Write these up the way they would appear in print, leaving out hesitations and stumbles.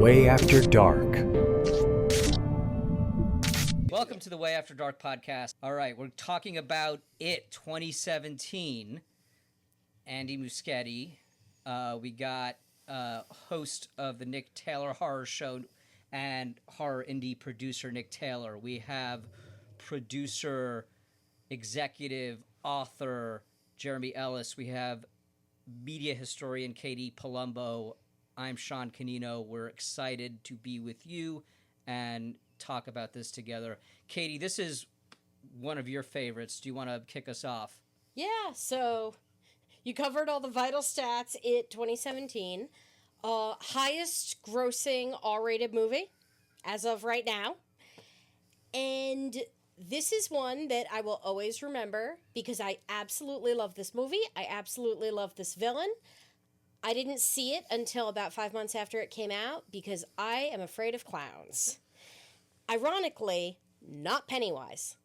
Way After Dark. Welcome to the Way After Dark podcast. All right, we're talking about It 2017. Andy Muschietti. We got host of the Nick Taylor Horror Show and horror indie producer Nick Taylor. We have producer, executive, author Jeremy Ellis. We have media historian Katie Palumbo. I'm Sean Canino. We're excited to be with you and talk about this together. Katie, this is one of your favorites. Do you want to kick us off? Yeah, so you covered all the vital stats. It 2017. Highest grossing R-rated movie as of right now. And this is one that I will always remember because I absolutely love this movie. I absolutely love this villain. I didn't see it until about 5 months after it came out because I am afraid of clowns. Ironically, not Pennywise.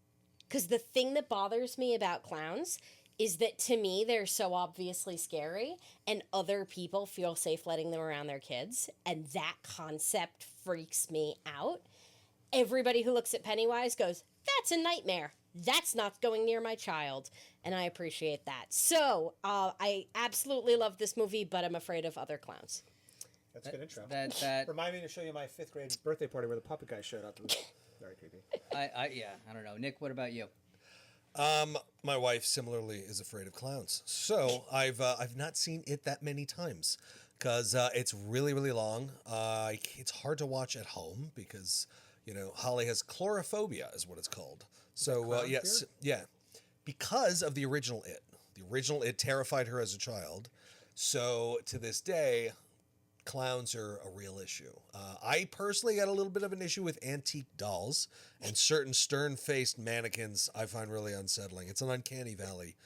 Because the thing that bothers me about clowns is that to me they're so obviously scary and other people feel safe letting them around their kids. And that concept freaks me out. Everybody who looks at Pennywise goes, that's a nightmare. That's not going near my child. And I appreciate that. So I absolutely love this movie, but I'm afraid of other clowns. That's a good intro. That Remind me to show you my 5th grade birthday party where the puppet guy showed up. It was very creepy. I don't know. Nick, what about you? My wife similarly is afraid of clowns, so I've not seen it that many times because it's really long. It's hard to watch at home because Holly has chlorophobia is what it's called. So yes, yeah, because of the original It. The original It terrified her as a child. So to this day, clowns are a real issue. I personally got a little bit of an issue with antique dolls and certain stern-faced mannequins I find really unsettling. It's an uncanny valley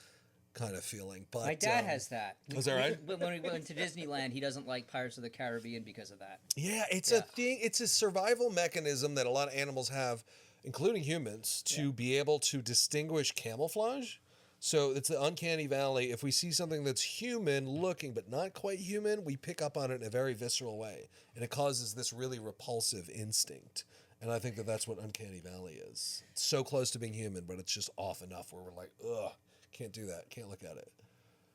kind of feeling. But My dad has that. Was that right? When we went to Disneyland, he doesn't like Pirates of the Caribbean because of that. Yeah, it's a thing. It's a survival mechanism that a lot of animals have, including humans, to be able to distinguish camouflage. So it's the uncanny valley. If we see something that's human looking but not quite human, we pick up on it in a very visceral way. And it causes this really repulsive instinct. And I think that that's what uncanny valley is. It's so close to being human, but it's just off enough where we're like, ugh, can't do that. Can't look at it.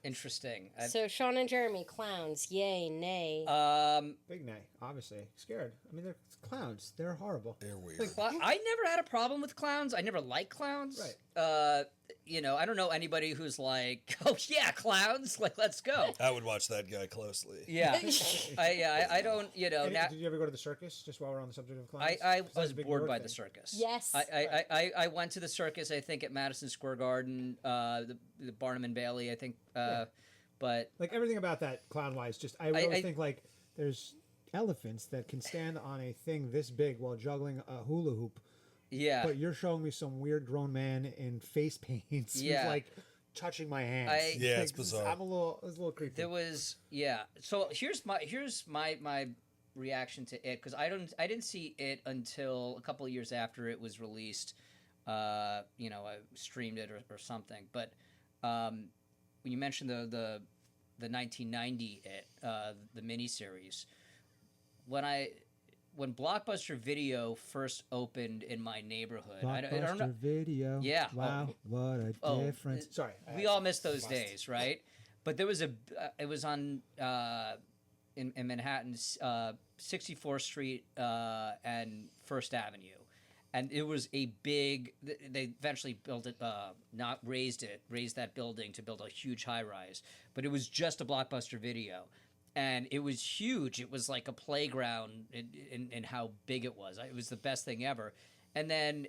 Interesting. So Sean and Jeremy, clowns, yay, nay. Big nay, obviously. Scared. I mean, they're clowns. They're horrible. They're weird. Well, I never had a problem with clowns. I never liked clowns. Right. I don't know anybody who's like, oh yeah, clowns. Like, let's go. I would watch that guy closely. Yeah. I don't. Now, Did you ever go to the circus? Just while we're on the subject of clowns. I That was a big bored New York by thing. the circus. Yes. I went to the circus. I think at Madison Square Garden, the Barnum and Bailey. I think. But Like everything about that clown-wise, just I really think like there's elephants that can stand on a thing this big while juggling a hula hoop. yeah. But you're showing me some weird grown man in face paints Yeah. who's like touching my hands. Yeah, Like, it's bizarre. It was a little creepy. There was So here's my reaction to it because I didn't see it until a couple of years after it was released. I streamed it or something. But when you mentioned the 1990 It, the miniseries, when Blockbuster Video first opened in my neighborhood, I don't know. Video. Yeah. Wow, what a difference. Sorry. We all miss those days, right? But there was it was on in Manhattan, 64th Street and First Avenue. And it was a big. They eventually built it, raised that building to build a huge high rise. But it was just a Blockbuster Video, and it was huge. It was like a playground in how big it was. It was the best thing ever. And then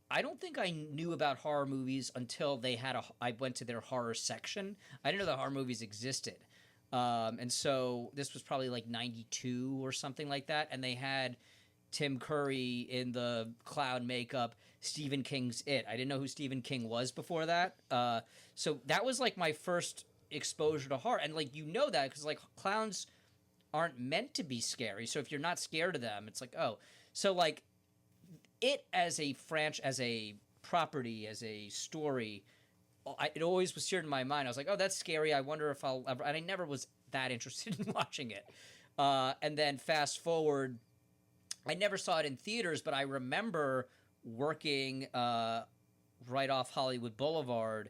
I don't think I knew about horror movies until they had I went to their horror section. I didn't know that horror movies existed, and so this was probably like 92 or something like that. And they had Tim Curry in the clown makeup, Stephen King's It. I didn't know who Stephen King was before that. So that was like my first exposure to horror. And like, that because like clowns aren't meant to be scary. So if you're not scared of them, it's like, oh. So like It as a as a property, as a story, it always was seared in my mind. I was like, oh, that's scary. I wonder if I'll ever, and I never was that interested in watching it. And then fast forward, I never saw it in theaters, but I remember working right off Hollywood Boulevard,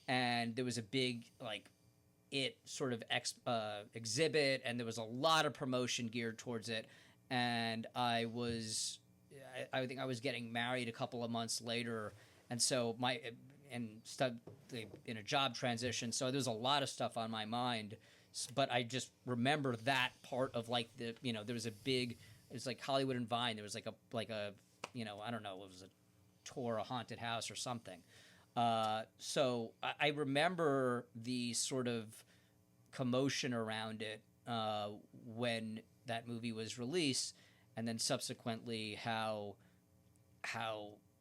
and there was a big sort of exhibit, and there was a lot of promotion geared towards it. And I think I was getting married a couple of months later, and so in a job transition, so there's a lot of stuff on my mind. But I just remember that part of there was a big, it was like Hollywood and Vine. There was like a I don't know, it was a tour, a haunted house or something. So I remember the sort of commotion around it when that movie was released, and then subsequently how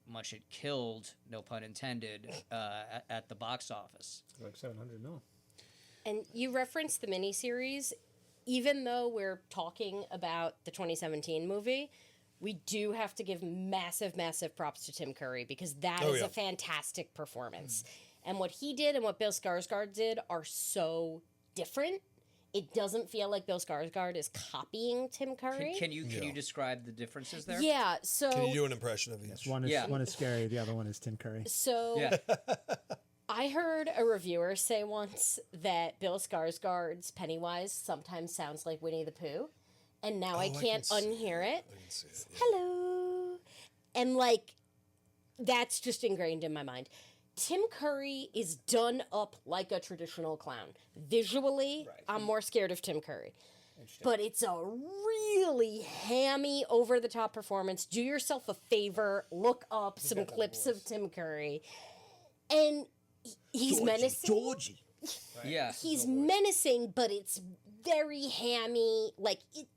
much it killed, no pun intended, at the box office. Like 700 mil. And you referenced the miniseries. Even though we're talking about the 2017 movie, we do have to give massive, massive props to Tim Curry, because that is a fantastic performance. And what he did and what Bill Skarsgård did are so different. It doesn't feel like Bill Skarsgård is copying Tim Curry. Can you describe the differences there? Yeah, so... Can you do an impression of each? One is scary, the other one is Tim Curry. So... I heard a reviewer say once that Bill Skarsgård's Pennywise sometimes sounds like Winnie the Pooh, and now I can't unhear it. I can see it. Yeah. Hello. And that's just ingrained in my mind. Tim Curry is done up like a traditional clown. Visually, I'm more scared of Tim Curry. But it's a really hammy, over-the-top performance. Do yourself a favor, look up some clips of Tim Curry. And he's menacing. Georgie. Yeah. He's menacing, but it's very hammy.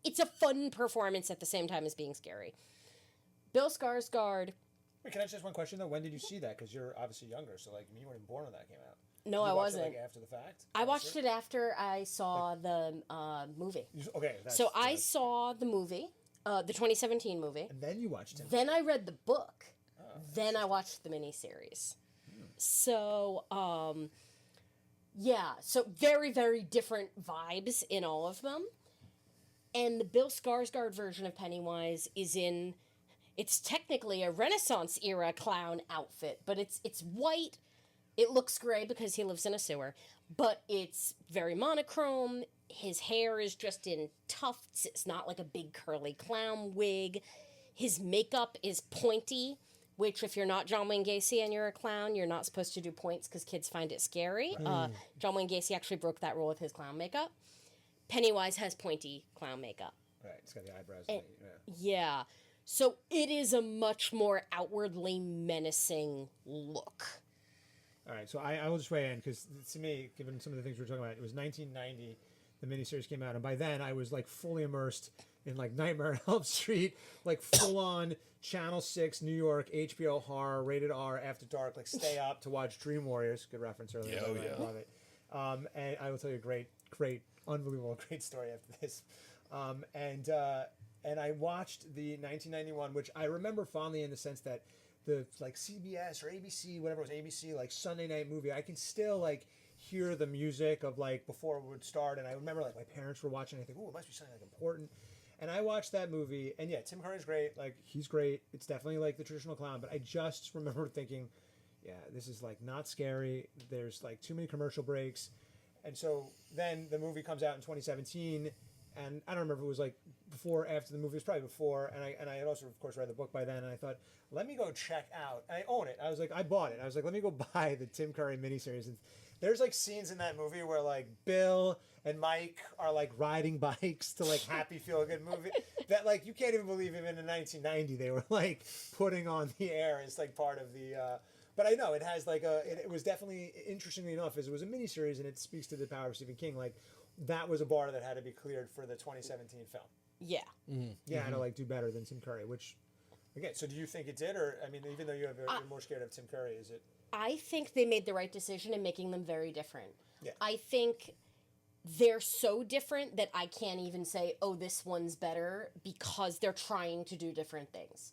It's a fun performance at the same time as being scary. Bill Skarsgård. Wait, can I ask one question, though? When did you see that? Because you're obviously younger, so you weren't born when that came out. No, I wasn't. After the fact? I watched it after I saw the movie. Okay. So I saw the movie, the 2017 movie. And then you watched it. Then I read the book. Then I watched the miniseries. So, so very, very different vibes in all of them. And the Bill Skarsgård version of Pennywise it's technically a Renaissance era clown outfit, but it's white. It looks gray because he lives in a sewer, but it's very monochrome. His hair is just in tufts. It's not like a big curly clown wig. His makeup is pointy, which if you're not John Wayne Gacy and you're a clown, you're not supposed to do points because kids find it scary. John Wayne Gacy actually broke that rule with his clown makeup. Pennywise has pointy clown makeup. Right, it's got the eyebrows. Yeah. So it is a much more outwardly menacing look. All right, so I will just weigh in, because to me, given some of the things we were talking about, it was 1990, the miniseries came out, and by then I was fully immersed in Nightmare on Elm Street, full on Channel 6 New York HBO horror, rated R, after dark, stay up to watch Dream Warriors. Good reference earlier. Yeah, I love it. And I will tell you a great, unbelievable, great story after this. And I watched the 1991, which I remember fondly in the sense that the CBS or ABC, whatever it was, ABC, Sunday night movie, I can still hear the music of before it would start, and I remember my parents were watching, and I think, oh, it must be something important. And I watched that movie, and yeah, Tim Curry's great, he's great. It's definitely the traditional clown, but I just remember thinking, yeah, this is not scary. There's too many commercial breaks. And so then the movie comes out in 2017, and I don't remember if it was before or after the movie. It was probably before, and I had also, of course, read the book by then, and I thought, let me go check out. And I own it. I was I bought it. I was let me go buy the Tim Curry miniseries. And there's scenes in that movie where Bill and Mike are riding bikes to happy feel good movie that you can't even believe even in 1990 they were putting on the air as part of the. But I know it has it was definitely, interestingly enough, as it was a miniseries and it speaks to the power of Stephen King. That was a bar that had to be cleared for the 2017 film. Yeah. Mm-hmm. Yeah, mm-hmm. Had to do better than Tim Curry, which, again, so do you think it did? Or, I mean, even though you're more scared of Tim Curry, is it? I think they made the right decision in making them very different. Yeah. I think they're so different that I can't even say, oh, this one's better, because they're trying to do different things.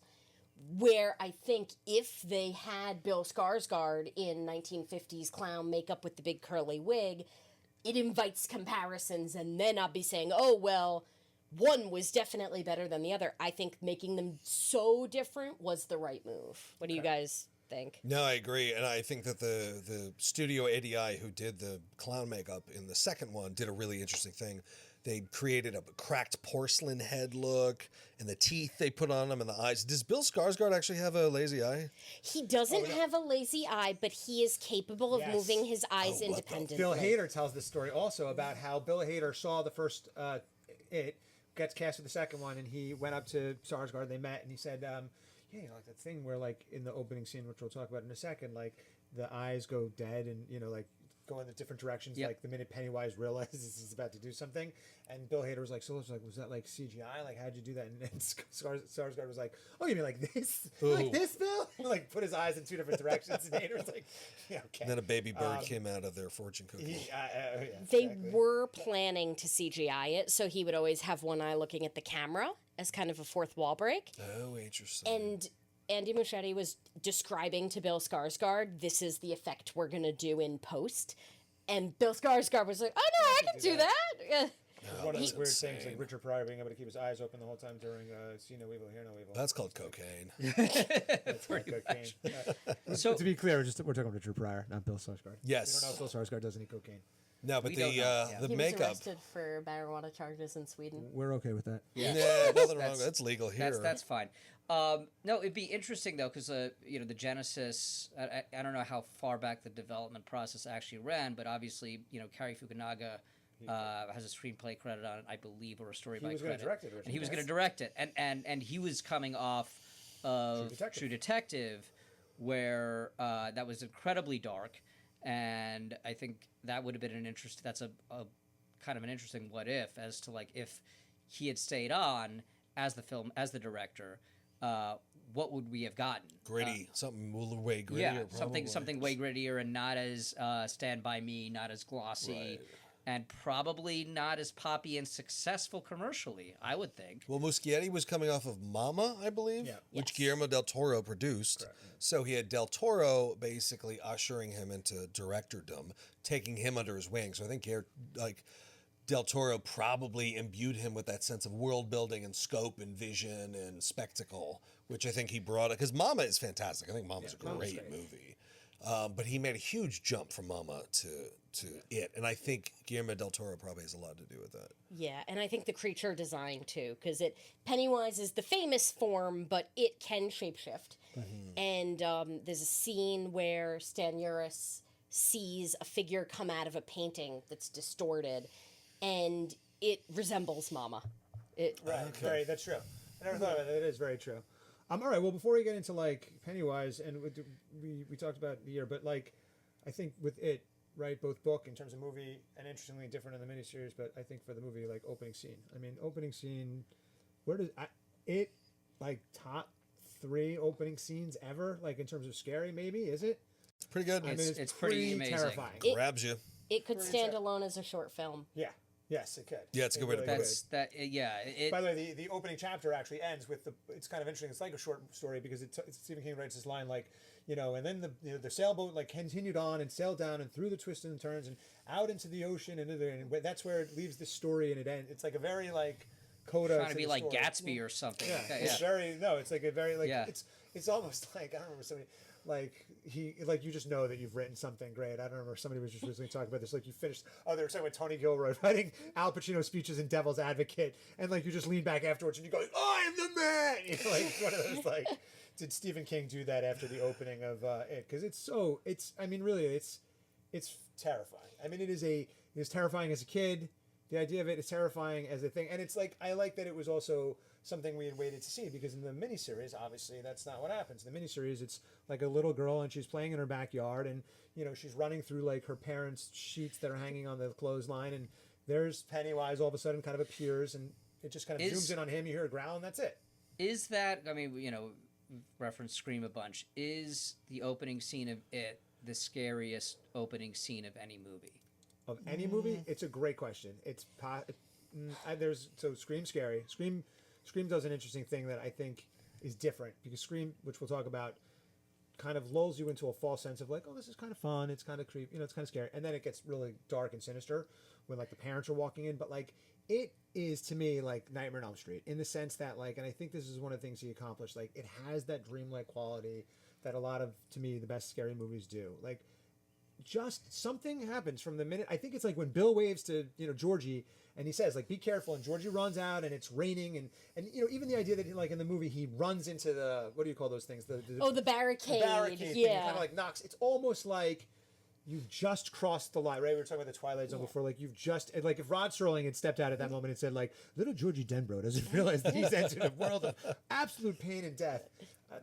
Where I think if they had Bill Skarsgård in 1950s clown makeup with the big curly wig, it invites comparisons, and then I'll be saying, oh, well, one was definitely better than the other. I think making them so different was the right move. What do you guys think? No, I agree, and I think that the studio ADI who did the clown makeup in the second one did a really interesting thing. They created a cracked porcelain head look, and the teeth they put on him, and the eyes. Does Bill Skarsgård actually have a lazy eye? He doesn't have a lazy eye, but he is capable of Yes. moving his eyes the- independently. Bill Hader tells this story also about how Bill Hader saw the first It, gets cast for the second one, and he went up to Skarsgård. They met, and he said, "Yeah, you know, like that thing where, like, in the opening scene, which we'll talk about in a second, like the eyes go dead, and you know, like go in the different directions. Yep. Like the minute Pennywise realizes he's about to do something, and Bill Hader was like, was that like CGI? Like, how'd you do that?" And Skarsgård was like, "Oh, you mean like this? Like this, Bill?" Like put his eyes in two different directions, and Hader was like, "Yeah, okay." And then a baby bird came out of their fortune cookie. Yeah, They exactly. were planning to CGI it, so he would always have one eye looking at the camera as kind of a fourth wall break. Oh, interesting. And Andy Muschietti was describing to Bill Skarsgård, "This is the effect we're going to do in post." And Bill Skarsgård was like, "Oh, no, I can do that." Yeah. One of those weird insane. things, like Richard Pryor being able to keep his eyes open the whole time during "See No Evil, Hear No Evil." That's called cocaine. That's like cocaine. So To be clear, we're talking about Richard Pryor, not Bill Skarsgård. We Yes. don't know if Bill Skarsgård does any cocaine. No, but We don't know, yeah. the He was makeup. arrested for marijuana charges in Sweden. We're okay with that. Yeah, nothing wrong. That's- That's legal here. that's fine. No, it'd be interesting though, because you know, the Genesis. I don't know how far back the development process actually ran, but obviously, you know, Cary Fukunaga has a screenplay credit on it, I believe, or a story by was gonna credit. direct it, and he was yes. going to direct it, and he was coming off of Detective. True Detective, where that was incredibly dark, and I think that would have been an interest. That's a kind of an interesting what if as to like if he had stayed on as the director. What would we have gotten? Gritty, something way grittier. Yeah, probably. something way grittier and not as Stand By Me, not as glossy, Right. and probably not as poppy and successful commercially. I would think. Well, Muschietti was coming off of Mama, I believe, Yeah. which Yes. Guillermo del Toro produced. So he had del Toro basically ushering him into directordom, taking him under his wing. So I think del Toro probably imbued him with that sense of world building and scope and vision and spectacle, which I think he brought. Because Mama is fantastic. I think Mama's a Mama's great great. movie. But he made a huge jump from Mama to it, and I think Guillermo del Toro probably has a lot to do with that. Yeah, and I think the creature design too, because Pennywise is the famous form, but it can shapeshift. And there's a scene where Stan Uris sees a figure come out of a painting that's distorted, and it resembles Mama. Right. Very. That's true. I never thought about that. It is very true. All right. Well, before we get into like Pennywise, and we talked about the year, but like I think with it, right, both book in terms of movie and interestingly different in the miniseries, but I think for the movie, like opening scene. I mean, opening scene. Where does it like top 3 opening scenes ever? Like in terms of scary, maybe is it? It's pretty good. I mean, It's pretty amazing. terrifying. Grabs you. It could stand alone as a short film. Yeah. Yes, it could. Yeah, it's a good way to put it. That's that. Yeah. It, By the way, the opening chapter actually ends with it's kind of interesting. It's like a short story because it's Stephen King writes this line like, you know, and then the sailboat like continued on and sailed down and through the twists and turns and out into the ocean and that's where it leaves this story and it ends. It's like a very like coda. trying to be the like story. Gatsby or something. Yeah, like that, it's very it's like a very like Yeah. it's almost like I don't remember somebody like you just know that you've written something great. I don't remember somebody was just recently talking about this. Like you finished they were talking about Tony Gilroy writing Al Pacino speeches in Devil's Advocate, and like you just lean back afterwards and you go, "I'm the man." You know, like one of those like. Did Stephen King do that after the opening of it? Because I mean really it's terrifying. I mean it is terrifying as a kid. The idea of it is terrifying as a thing, and it's like I like that it was also something we had waited to see because in the miniseries, obviously that's not what happens. In the miniseries, it's like a little girl and she's playing in her backyard, and you know she's running through like her parents' sheets that are hanging on the clothesline, and there's Pennywise all of a sudden kind of appears, and it just kind of zooms in on him. You hear a growl, and that's it. Is that? I mean, you know, reference Scream a bunch. Is the opening scene of it the scariest opening scene of any movie? Of any movie, it's a great question. There's Scream's scary. Scream does an interesting thing that I think is different because Scream, which we'll talk about, kind of lulls you into a false sense of like, oh, this is kind of fun. It's kind of creepy. You know, it's kind of scary, and then it gets really dark and sinister when like the parents are walking in. But like it is to me like Nightmare on Elm Street in the sense that like, and I think this is one of the things he accomplished. Like it has that dreamlike quality that a lot of, to me, the best scary movies do. Like just something happens from the minute. I think it's like when Bill waves to Georgie and he says like be careful, and Georgie runs out and it's raining, and even the idea that like in the movie he runs into the, what do you call those things, the barricade. the barricade thing, kind of like knocks. It's almost like you've just crossed the line, right? We were talking about the Twilight Zone before. Like you've just, like if Rod Serling had stepped out at that moment and said like, little Georgie Denbrough doesn't realize that he's entered a world of absolute pain and death.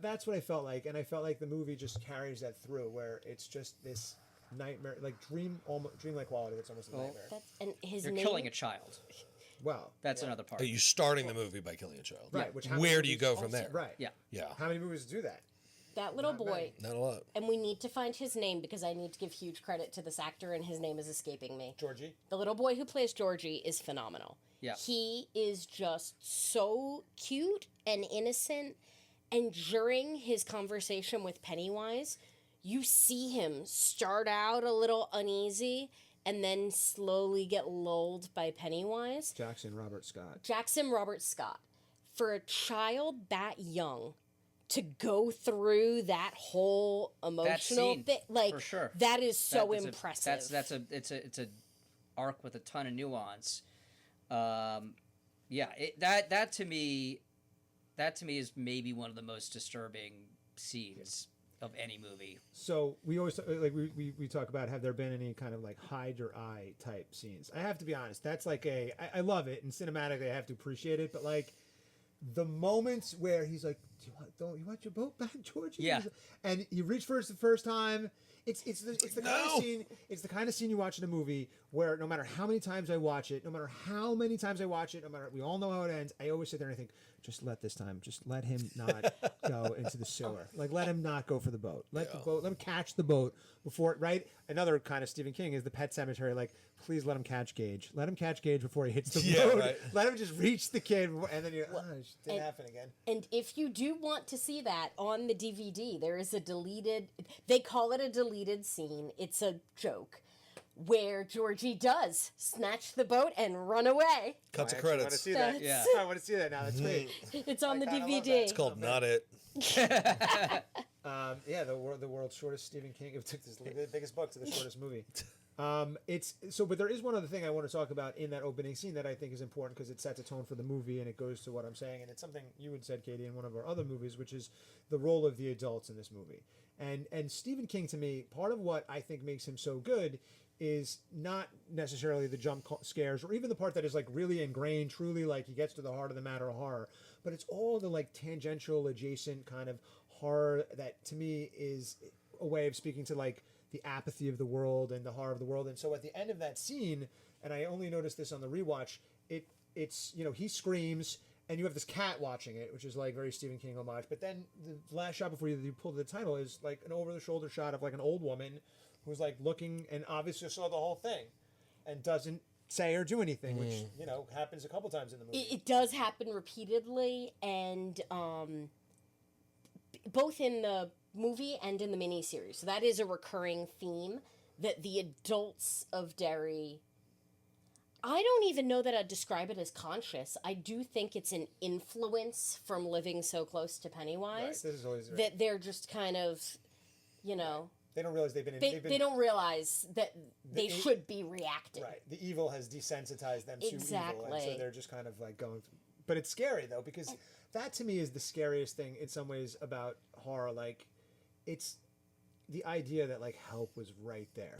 That's what I felt like, and I felt like the movie just carries that through, where it's just this nightmare, like dreamlike quality that's almost a nightmare. And his You're name, killing a child. Well, That's another part. Are you starting the movie by killing a child? right. Which how many Where do you movies go from also- there? Right. Yeah. Yeah. How many movies do that? that little Not boy, many. Not a lot. and we need to find his name because I need to give huge credit to this actor, and his name is escaping me. Georgie. The little boy who plays Georgie is phenomenal. Yeah. He is just so cute and innocent. And during his conversation with Pennywise, you see him start out a little uneasy and then slowly get lulled by Pennywise. Jackson Robert Scott. Jackson Robert Scott. For a child that young to go through that whole emotional scene, thing, like for sure. that is so That's impressive. It's a arc with a ton of nuance. That to me is maybe one of the most disturbing scenes of any movie. So we always like we talk about, have there been any kind of like hide your eye type scenes? I have to be honest, that's like I love it, and cinematically I have to appreciate it, but like the moments where he's like, don't you want your boat back, Georgie? Yeah. And he reached for it the first time. It's the kind of scene. It's the kind of scene you watch in a movie where no matter how many times I watch it, no matter we all know how it ends. I always sit there and I think, just let this time, just let him not go into the sewer. Like let him not go for the boat. Let him catch the boat before it. Right. Another kind of Stephen King is the Pet Cemetery. Like please let him catch Gage. Let him catch Gage before he hits the boat. Right. Let him just reach the kid, and then it didn't happen again. And if you do want to see that on the DVD, there is a deleted, they call it a deleted scene. It's a joke where Georgie does snatch the boat and run away. Cut to I credits. want to see that. Yeah. I want to see that now. That's great. It's on the kinda love DVD. that. It's called Not It. The world's shortest Stephen King. It took the biggest book to the shortest movie. But there is one other thing I want to talk about in that opening scene that I think is important because it sets a tone for the movie and it goes to what I'm saying, and it's something you had said, Katie, in one of our other movies, which is the role of the adults in this movie. And Stephen King, to me, part of what I think makes him so good is not necessarily the jump scares or even the part that is like really ingrained, truly like he gets to the heart of the matter of horror, but it's all the like tangential, adjacent kind of horror that to me is a way of speaking to like the apathy of the world and the horror of the world. And so at the end of that scene, and I only noticed this on the rewatch, it's he screams and you have this cat watching it, which is like very Stephen King homage. But then the last shot before you pull the title is like an over-the-shoulder shot of like an old woman who's like looking and obviously saw the whole thing and doesn't say or do anything, which happens a couple times in the movie. It does happen repeatedly, and both in the movie and in the miniseries. So that is a recurring theme that the adults of Derry, I don't even know that I'd describe it as conscious. I do think it's an influence from living so close to Pennywise. Right, this is always right. That they're just kind of, They don't realize they've been. they don't realize that they should be reacting. Right, the evil has desensitized them to evil, and so Exactly. they're just kind of like going. But it's scary though, because that to me is the scariest thing in some ways about horror. Like, it's the idea that like help was right there,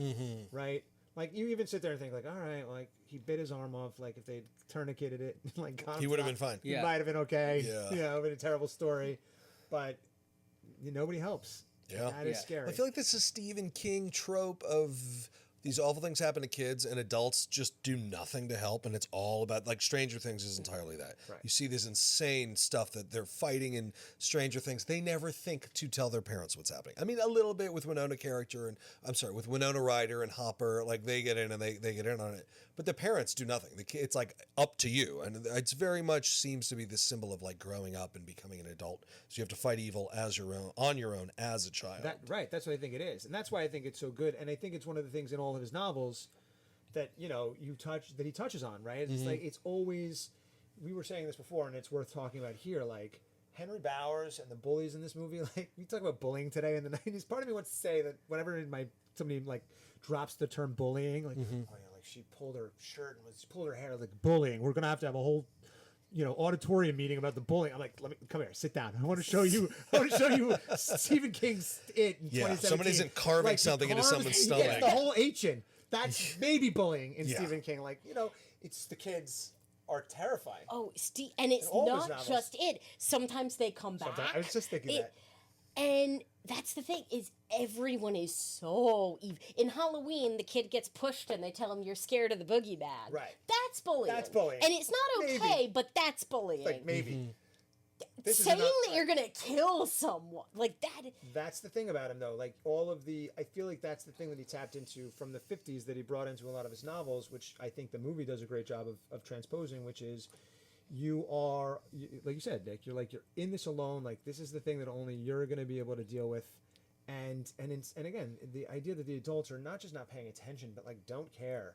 right? Like you even sit there and think like, all right, like he bit his arm off. Like if they tourniqueted it, like He would have been fine. He Yeah. might have been okay. Yeah. Been a terrible story, but nobody helps. Yeah. That is Yeah. scary. I feel like this is a Stephen King trope of these awful things happen to kids and adults just do nothing to help, and it's all about, like, Stranger Things is entirely that. Right. You see this insane stuff that they're fighting in Stranger Things. They never think to tell their parents what's happening. I mean, a little bit with Winona with Winona Ryder and Hopper, like they get in and they get in on it. But the parents do nothing. It's like up to you. And it's very much seems to be this symbol of like growing up and becoming an adult. So you have to fight evil on your own as a child. Right, that's what I think it is. And that's why I think it's so good. And I think it's one of the things in all of his novels that he touches on, right? It's like it's always. We were saying this before, and it's worth talking about here. Like Henry Bowers and the bullies in this movie. Like we talk about bullying today in the '90s. Part of me wants to say that whenever somebody like drops the term bullying, like oh yeah, like she pulled her shirt and pulled her hair, like bullying. We're gonna have to have a whole auditorium meeting about the bullying. I'm like, come here, sit down. I want to show you Stephen King's It in 2017. Somebody isn't carving something into someone's stomach. Yeah, the whole H-in. That's baby bullying in Stephen King. Like, it's the kids are terrifying. Oh, and it's not just it. Sometimes they come back. I was just thinking that. And that's the thing, is everyone is so evil. In Halloween, the kid gets pushed and they tell him, you're scared of the boogeyman. Right. That's bullying. That's bullying. And it's not okay, Maybe. but that's bullying. Like, maybe. Saying that you're going to kill someone. Like, that... That's the thing about him, though. Like, I feel like that's the thing that he tapped into from the 50s that he brought into a lot of his novels, which I think the movie does a great job of transposing, which is... like you said, Nick, you're in this alone. Like, this is the thing that only you're going to be able to deal with. And again, the idea that the adults are not just not paying attention, but like don't care.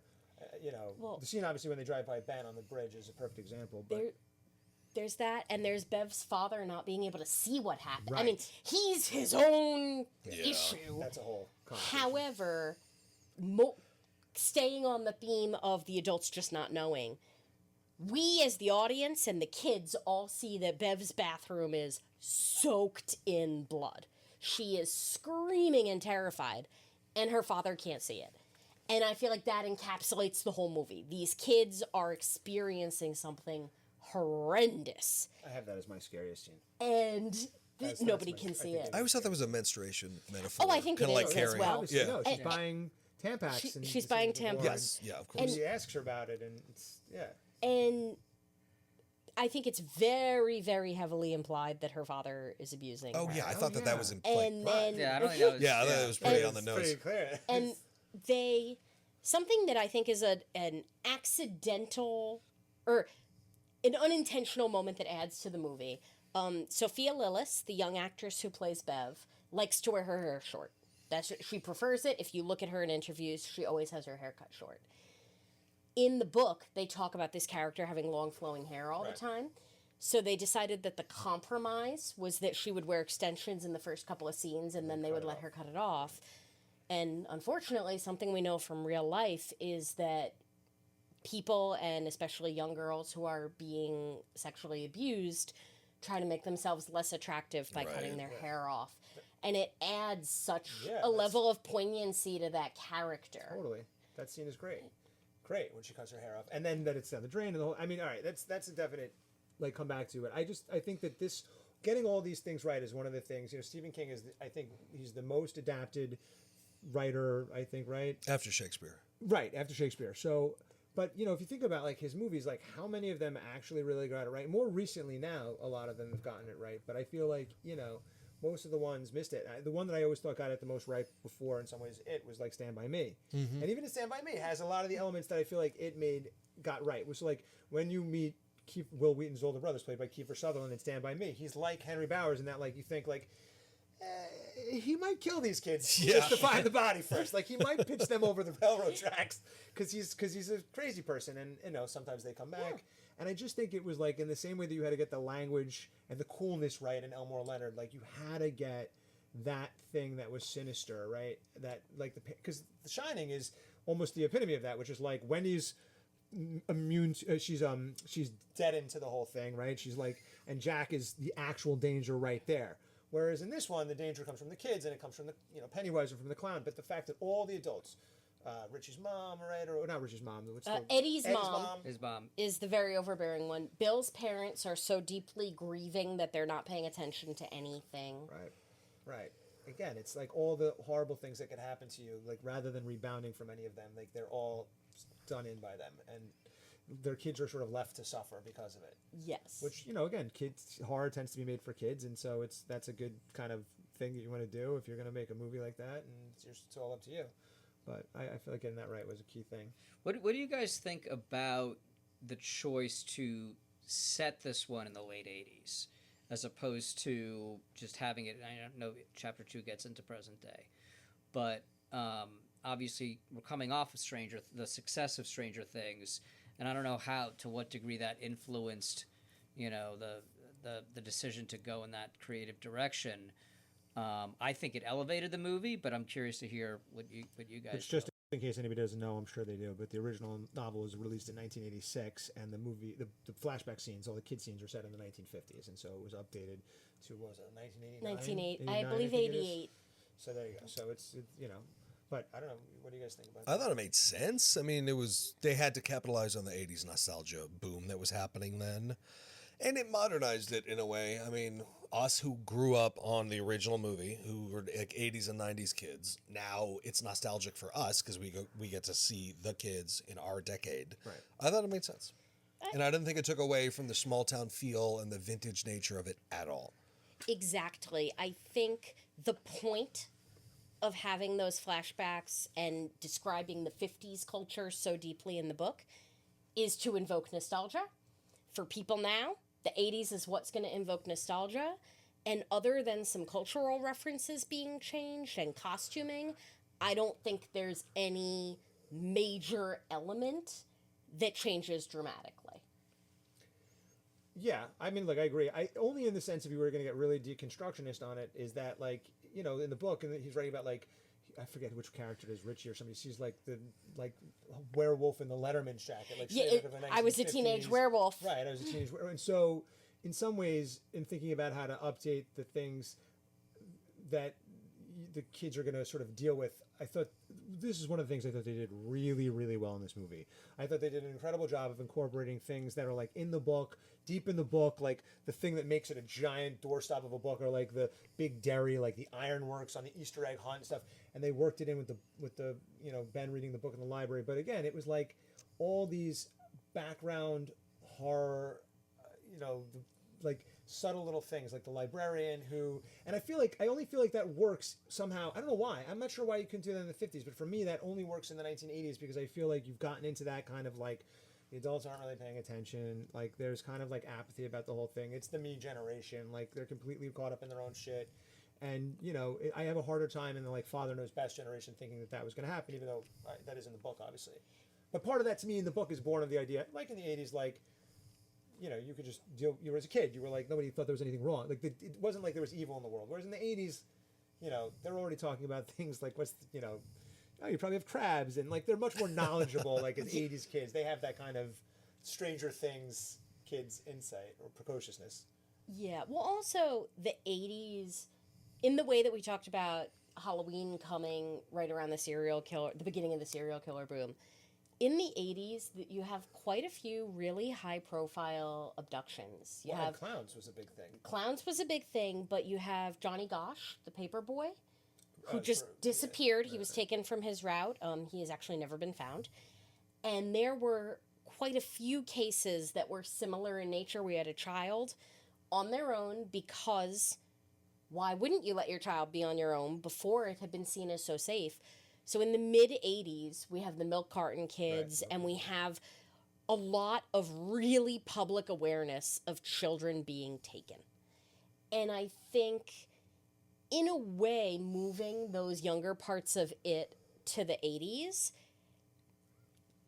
The scene obviously when they drive by Ben on the bridge is a perfect example. But there's that, and there's Bev's father not being able to see what happened. Right. I mean, he's his own issue. That's a whole conversation. However, staying on the theme of the adults just not knowing, we as the audience and the kids all see that Bev's bathroom is soaked in blood. She is screaming and terrified, and her father can't see it. And I feel like that encapsulates the whole movie. These kids are experiencing something horrendous. I have that as my scariest scene. And nobody can see it. I always thought that was a menstruation metaphor. Oh, I think it Kinda is like as carrying. well. Obviously, Yeah. no, she's buying Tampax. She's buying Tampax. Yes, yeah, of course. And he asks her about it, and it's, And I think it's very, very heavily implied that her father is abusing her. I thought that was implied. And then... Yeah, I don't think that was... I thought it was pretty on the nose. pretty clear. And something that I think is an accidental or an unintentional moment that adds to the movie. Sophia Lillis, the young actress who plays Bev, likes to wear her hair short. She prefers it. If you look at her in interviews, she always has her hair cut short. In the book, they talk about this character having long flowing hair all the time. So they decided that the compromise was that she would wear extensions in the first couple of scenes and then they would let her cut it off. And unfortunately, something we know from real life is that people, and especially young girls who are being sexually abused, try to make themselves less attractive by cutting their hair off. And it adds such a level of poignancy to that character. Totally. That scene is great. Great when she cuts her hair off. And then that it's down the drain and the whole... I mean, all right, that's a definite, come back to it. I think that this... Getting all these things right is one of the things... Stephen King is, I think, he's the most adapted writer, I think, right? After Shakespeare. Right, after Shakespeare. So... But, if you think about, his movies, how many of them actually really got it right? More recently now, a lot of them have gotten it right. But I feel like, most of the ones missed it. The one that I always thought got it the most right before, in some ways, it was Stand By Me. Mm-hmm. And even Stand By Me has a lot of the elements that I feel like it got right. Which, when you meet Will Wheaton's older brother, played by Kiefer Sutherland in Stand By Me, he's like Henry Bowers in that, you think, he might kill these kids just to find the body first. He might pitch them over the railroad tracks because he's a crazy person, and sometimes they come back. Yeah. And I just think it was in the same way that you had to get the language and the coolness right in Elmore Leonard, you had to get that thing that was sinister, right? That because The Shining is almost the epitome of that, which is Wendy's immune. She's dead into the whole thing, right? She's and Jack is the actual danger right there. Whereas in this one, the danger comes from the kids, and it comes from the Pennywise or from the clown. But the fact that all the adults, Richie's mom, right, or not Richie's mom, Eddie's mom, his mom is the very overbearing one. Bill's parents are so deeply grieving that they're not paying attention to anything. Right. Again, it's all the horrible things that could happen to you, rather than rebounding from any of them, they're all done in by them, and their kids are sort of left to suffer because of it. Yes. Which, again, horror tends to be made for kids, and so that's a good kind of thing that you want to do if you're going to make a movie like that, and it's all up to you. But I feel like getting that right was a key thing. What do you guys think about the choice to set this one in the late 80s as opposed to just having it, I don't know, Chapter 2 gets into present day, but obviously we're coming off of the success of Stranger Things, and I don't know to what degree that influenced, the decision to go in that creative direction. I think it elevated the movie, but I'm curious to hear what you guys. Which, just in case anybody doesn't know, I'm sure they do, but the original novel was released in 1986, and the movie, the flashback scenes, all the kid scenes are set in the 1950s, and so it was updated to, what was it, 1989? 1980, I believe 88. So there you go. So it's but I don't know. What do you guys think about I that? thought it made sense. I mean, they had to capitalize on the 80s nostalgia boom that was happening then. And it modernized it in a way. I mean, us who grew up on the original movie, who were like 80s and 90s kids, now it's nostalgic for us because we get to see the kids in our decade. Right. I thought it made sense. And I didn't think it took away from the small town feel and the vintage nature of it at all. Exactly. I think the point of having those flashbacks and describing the 50s culture so deeply in the book is to invoke nostalgia. For people now, the 80s is what's going to invoke nostalgia. And other than some cultural references being changed and costuming, I don't think there's any major element that changes dramatically. Yeah, I mean, look, I agree. I only in the sense if you were going to get really deconstructionist on it is that, like, in the book, and he's writing about, like, I forget which character it is, Richie or somebody. She's like the werewolf in the Letterman's jacket. Like, Yeah, I was a teenage werewolf. Right, I was a teenage werewolf. And so, in some ways, in thinking about how to update the things that the kids are going to sort of deal with, I thought this is one of the things I thought they did really, really well in this movie. I thought they did an incredible job of incorporating things that are like in the book, deep in the book, like the thing that makes it a giant doorstop of a book, or like the big Derry, like the ironworks on the Easter egg hunt and stuff. And they worked it in with the Ben reading the book in the library. But again, it was like all these background horror, like subtle little things, like the librarian who, and I only feel like that works somehow. I don't know why. I'm not sure why you couldn't do that in the 50s, but for me, that only works in the 1980s because I feel like you've gotten into that kind of like the adults aren't really paying attention. Like there's kind of like apathy about the whole thing. It's the me generation. Like they're completely caught up in their own shit. And, I have a harder time in the like Father Knows Best generation thinking that was going to happen, even though that is in the book, obviously. But part of that to me in the book is born of the idea, like in the 80s, like, you could just deal. You were as a kid, you were like nobody thought there was anything wrong. Like it wasn't like there was evil in the world. Whereas in the 80s, they're already talking about things like oh, you probably have crabs, and like they're much more knowledgeable. Like as 80s kids, they have that kind of Stranger Things kids insight or precociousness. Yeah. Well, also the 80s, in the way that we talked about Halloween coming right around the beginning of the serial killer boom. In the 80s, you have quite a few really high-profile abductions. Clowns was a big thing. Clowns was a big thing, but you have Johnny Gosh, the paper boy, who just disappeared. He was taken from his route. He has actually never been found. And there were quite a few cases that were similar in nature. We had a child on their own because why wouldn't you let your child be on your own before it had been seen as so safe? So in the mid-'80s, we have the milk carton kids, and we have a lot of really public awareness of children being taken. And I think, in a way, moving those younger parts of it to the 80s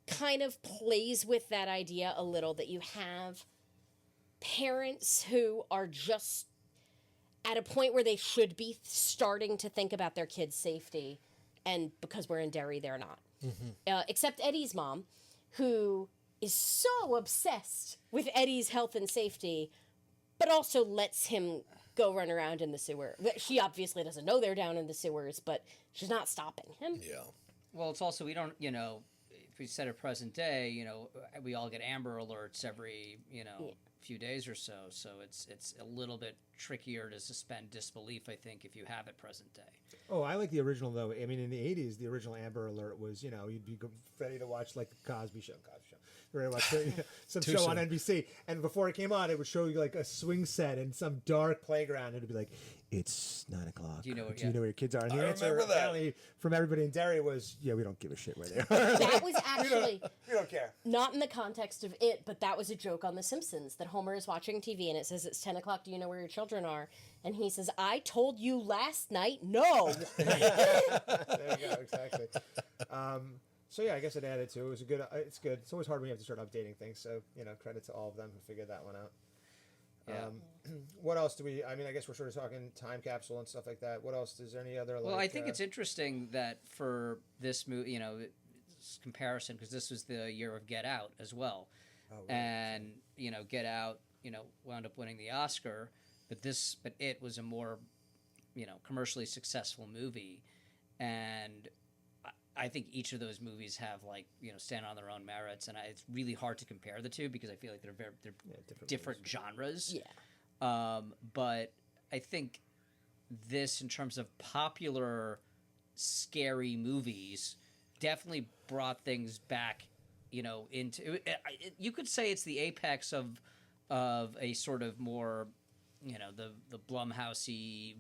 kind of plays with that idea a little, that you have parents who are just at a point where they should be starting to think about their kids' safety. And because we're in Derry, they're not. Mm-hmm. Except Eddie's mom, who is so obsessed with Eddie's health and safety, but also lets him go run around in the sewer. She obviously doesn't know they're down in the sewers, but she's not stopping him. Yeah. Well, it's also, we don't, if we set a present day, we all get Amber Alerts every, few days or so. So it's a little bit trickier to suspend disbelief, I think, if you have it present day. Oh, I like the original though. I mean, in the 80s, the original Amber Alert was, you'd be ready to watch like the Cosby Show. Ready to watch some show on NBC, and before it came on, it would show you like a swing set in some dark playground. It'd be like, it's 9 o'clock. Do you know what- Do you know where your kids are? And the I answer remember that. apparently from everybody in Derry was, yeah, we don't give a shit where they are. That was actually We don't care. not in the context of it, but that was a joke on The Simpsons that Homer is watching TV and it says it's 10 o'clock. Do you know where your children are? And he says, I told you last night. No. There you go, exactly. So yeah, I guess it added to it. It was a good. It's good. It's always hard when you have to start updating things. So credit to all of them who figured that one out. Yeah. What else do we? I mean, I guess we're sort of talking time capsule and stuff like that. What else? Is there any other? Well, I think it's interesting that for this movie, this comparison, because this was the year of Get Out as well, and Get Out, wound up winning the Oscar, but it was a more, commercially successful movie, and I think each of those movies have stand on their own merits, and it's really hard to compare the two because I feel like they're different genres. Yeah. But I think this, in terms of popular scary movies, definitely brought things back. Into you could say it's the apex of a sort of more, the Blumhousey,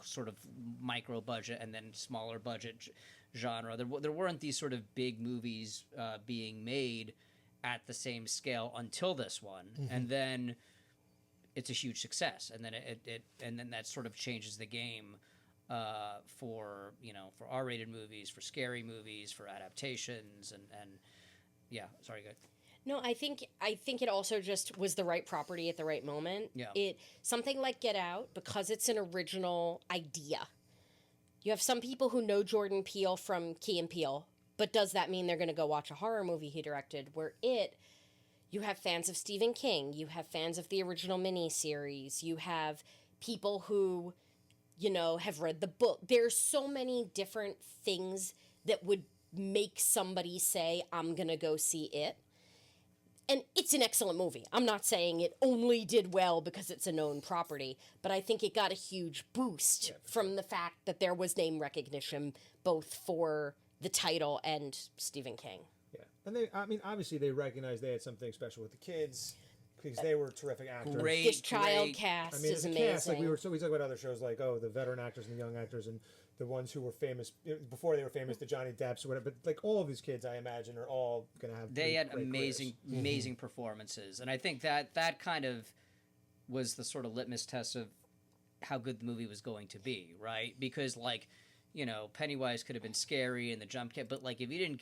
sort of micro budget and then smaller budget genre. There weren't these sort of big movies being made at the same scale until this one, and then it's a huge success, and then and then that sort of changes the game for R-rated movies, for scary movies, for adaptations, and yeah. Sorry, go ahead. No, I think it also just was the right property at the right moment. Yeah. Something like Get Out, because it's an original idea. You have some people who know Jordan Peele from Key and Peele, but does that mean they're going to go watch a horror movie he directed? You have fans of Stephen King, you have fans of the original miniseries, you have people who, have read the book. There's so many different things that would make somebody say, I'm going to go see it. And it's an excellent movie. I'm not saying it only did well because it's a known property, but I think it got a huge boost from the fact that there was name recognition both for the title and Stephen King. Yeah. And obviously they recognized they had something special with the kids because they were terrific actors. This child cast is amazing. Cast, we talk about other shows like, the veteran actors and the young actors and the ones who were famous before they were famous, the Johnny Depps or whatever. But all of these kids, I imagine, are all going to have. They had great amazing careers. performances, and I think that kind of was the sort of litmus test of how good the movie was going to be, right? Because Pennywise could have been scary and the jump kit, but if you didn't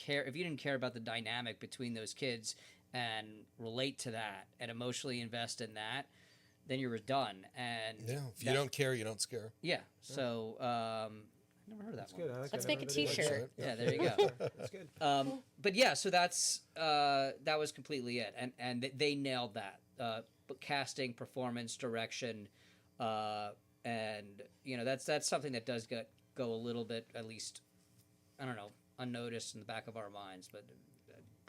care about the dynamic between those kids and relate to that and emotionally invest in that, then you were done. And if you don't care, you don't scare. Yeah. So I never heard that one. Good. I like Let's that. make a T-shirt. Yeah, there you go. That's good. But yeah, so that was completely it, and they nailed that. But casting, performance, direction, and that's something that does go a little bit, at least, I don't know, unnoticed in the back of our minds. But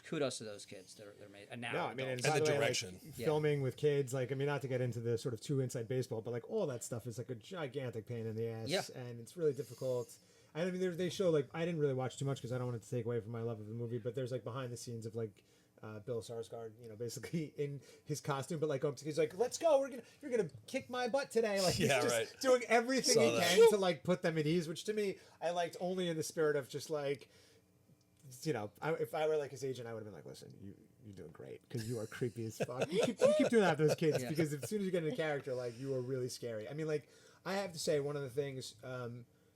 kudos to those kids. They're made. And now, and And by the way, direction. filming with kids, not to get into the sort of too inside baseball, but all that stuff is a gigantic pain in the ass, and it's really difficult. I mean, they show I didn't really watch too much because I don't want it to take away from my love of the movie, but there's behind the scenes of Bill Skarsgård, basically in his costume, but he's like, "Let's go, you're gonna kick my butt today." He's just doing everything he can to put them at ease, which to me I liked only in the spirit of just if I were his agent, I would have been like, "Listen, you're doing great because you are creepy as fuck. You keep doing that to those kids because as soon as you get into character, you are really scary." I mean, I have to say one of the things,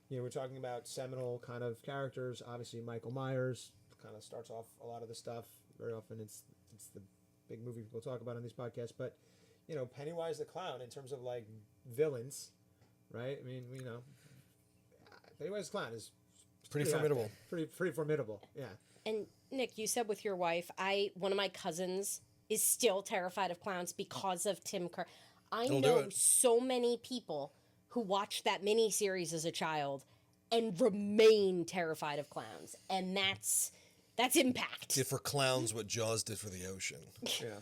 we're talking about seminal kind of characters. Obviously, Michael Myers kind of starts off a lot of the stuff. Very often, it's the big movie people talk about on these podcasts. But Pennywise the clown in terms of villains, right? I mean, Pennywise the clown is Pretty formidable. Pretty formidable, yeah. And Nick, you said with your wife, one of my cousins is still terrified of clowns because of Tim Curry. I know so many people who watched that miniseries as a child and remain terrified of clowns, and that's impact. Did for clowns what Jaws did for the ocean. Yeah.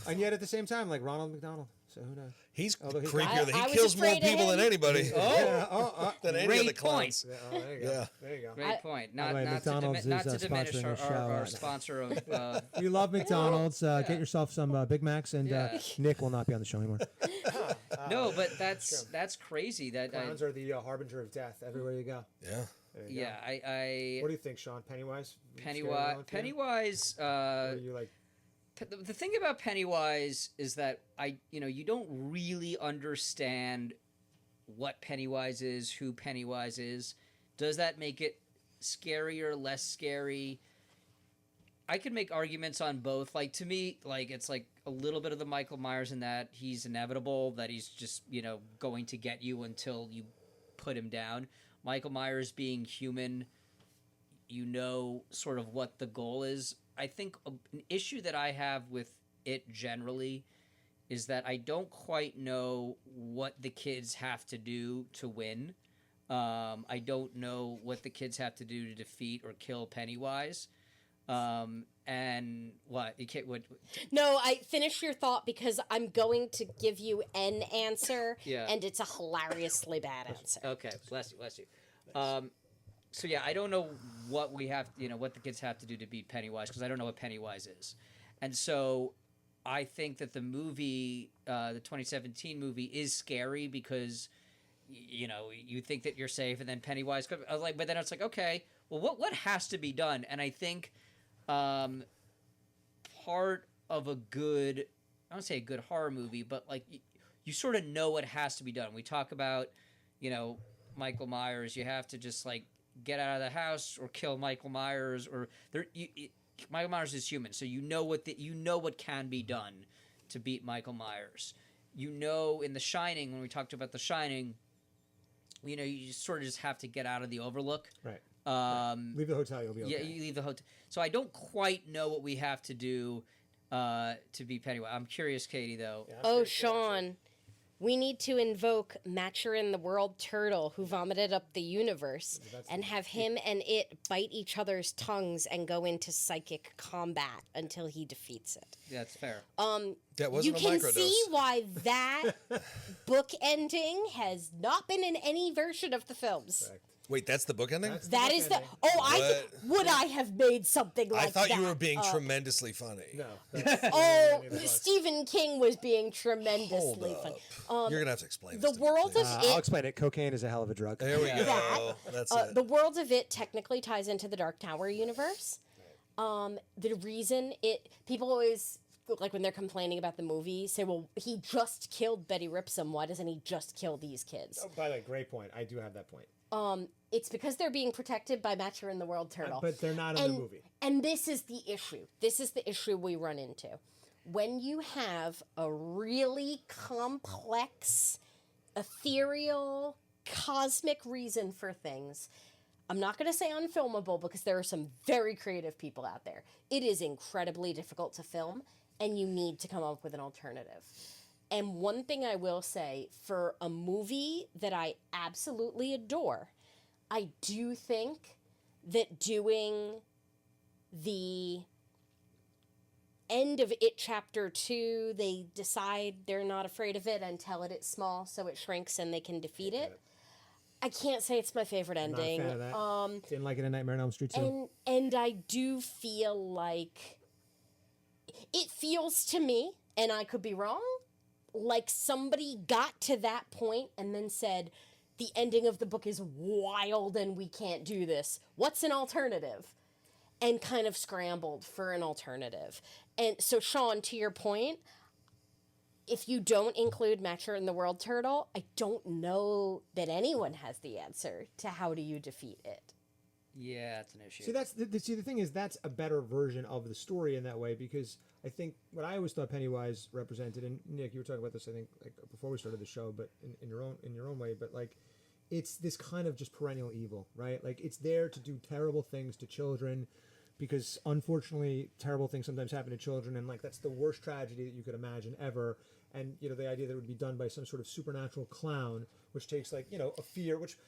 And yet at the same time, Ronald McDonald. So who knows? He's Although he's creepier. I He was kills more afraid of people him. than anybody. Than any of the Great clowns. point. Yeah, there you go. Yeah. There you go. Great point. Not way, to McDonald's not is, to diminish sponsoring a show. our sponsor of. We love McDonald's. Get yourself some Big Macs, and Yeah. Nick will not be on the show anymore. No, but that's crazy. That Clowns are the harbinger of death everywhere you go. Yeah. There you yeah, go. I What do you think, Sean? Pennywise? Pennywise. Or are you like? The thing about Pennywise is that you don't really understand what Pennywise is, who Pennywise is. Does that make it scarier, less scary? I could make arguments on both. Like, to me, like, it's like a little bit of the Michael Myers in that he's inevitable, that he's just, going to get you until you put him down. Michael Myers being human, sort of what the goal is. I think an issue that I have with it generally is that I don't quite know what the kids have to do to win. I don't know what the kids have to do to defeat or kill Pennywise. And what you can't what No, I finish your thought because I'm going to give you an answer, Yeah. and it's a hilariously bad answer. Okay, bless you. So yeah, I don't know what we have, what the kids have to do to beat Pennywise, because I don't know what Pennywise is, and so I think that the movie, the 2017 movie, is scary because you think that you're safe, and then Pennywise comes. I was like, but then it's like, okay, well, what has to be done? And I think part of a good, I don't say a good horror movie, but like you sort of know what has to be done. We talk about, Michael Myers. You have to just like get out of the house or kill Michael Myers, or Michael Myers is human, so you know what can be done to beat Michael Myers. In The Shining, when we talked about The Shining, you sort of just have to get out of the Overlook. Right. Leave the hotel, you'll be okay. Yeah, you leave the hotel. So I don't quite know what we have to do to beat Pennywise. I'm curious, Katie, though. Yeah, Sean, we need to invoke Matcher the World Turtle, who vomited up the universe, and have him and it bite each other's tongues and go into psychic combat until he defeats it. Yeah, that's fair. That wasn't you a can microdose. see why that book ending has not been in any version of the films. Correct. Wait, that's the book ending? That is the. Oh, would I have made something like that? I thought you were being tremendously funny. No. Stephen King was being tremendously funny. You're going to have to explain this The to me, world please. of I'll it. explain it. Cocaine is a hell of a drug. There we go. That's it. The world of it technically ties into the Dark Tower universe. The reason people always, like when they're complaining about the movie, say, well, he just killed Betty Ripsom. Why doesn't he just kill these kids? Oh, by the way, great point. I do have that point. It's because they're being protected by Matcher the World Turtle. But they're not in the movie. And this is the issue. This is the issue we run into. When you have a really complex, ethereal, cosmic reason for things, I'm not going to say unfilmable because there are some very creative people out there. It is incredibly difficult to film, and you need to come up with an alternative. And one thing I will say, for a movie that I absolutely adore, I do think that doing the end of It Chapter 2, they decide they're not afraid of it and tell it it's small so it shrinks and they can defeat it. I can't say it's my favorite ending. Not a fan of that. Didn't like it in Nightmare on Elm Street too. And I do feel like it feels to me, and I could be wrong, like somebody got to that point and then said, the ending of the book is wild and we can't do this. What's an alternative? And kind of scrambled for an alternative. And so, Sean, to your point, if you don't include Matcher the World Turtle, I don't know that anyone has the answer to how do you defeat it. Yeah, that's an issue. See, the thing is, that's a better version of the story in that way, because I think what I always thought Pennywise represented, and Nick, you were talking about this, I think, like before we started the show, but in your own way, but like, it's this kind of just perennial evil, right? Like, it's there to do terrible things to children, because unfortunately, terrible things sometimes happen to children, and like that's the worst tragedy that you could imagine ever. And the idea that it would be done by some sort of supernatural clown, which takes like a fear. Which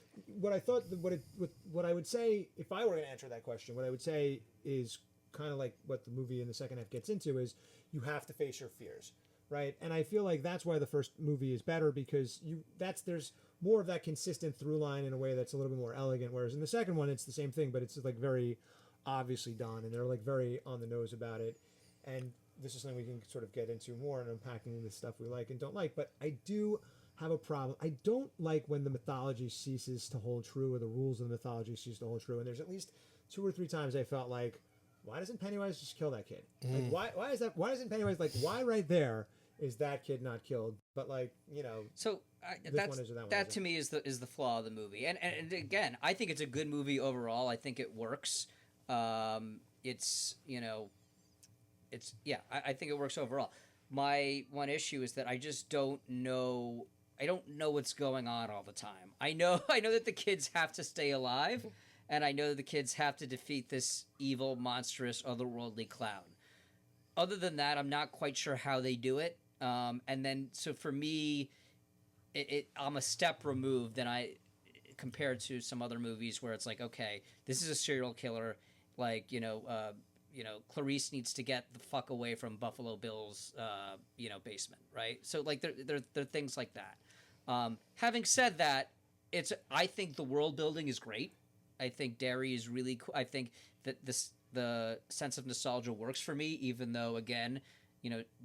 what I thought what I would say if I were going to answer that question, what I would say is kind of like what the movie in the second half gets into is you have to face your fears, right? And I feel like that's why the first movie is better, because there's more of that consistent through line in a way that's a little bit more elegant. Whereas in the second one, it's the same thing, but it's like very obviously done, and they're like very on the nose about it. And this is something we can sort of get into more and unpacking the stuff we like and don't like. But I do have a problem. I don't like when the mythology ceases to hold true, or the rules of the mythology cease to hold true. And there's at least 2 or 3 times I felt like, why doesn't Pennywise just kill that kid? Like, why is that? Why doesn't Pennywise, like, why right there is that kid not killed? But like, So that to me is the flaw of the movie. And again, I think it's a good movie overall. I think it works. It's I think it works overall. My one issue is that I just don't know. I don't know what's going on all the time. I know that the kids have to stay alive, and I know that the kids have to defeat this evil, monstrous, otherworldly clown. Other than that, I'm not quite sure how they do it. And then, so for me, I'm a step removed than compared to some other movies where it's like, okay, this is a serial killer. Like, Clarice needs to get the fuck away from Buffalo Bill's, basement, right? So like, there are things like that. Having said that, I think the world building is great. I think Derry is really cool. I think that the sense of nostalgia works for me, even though, again,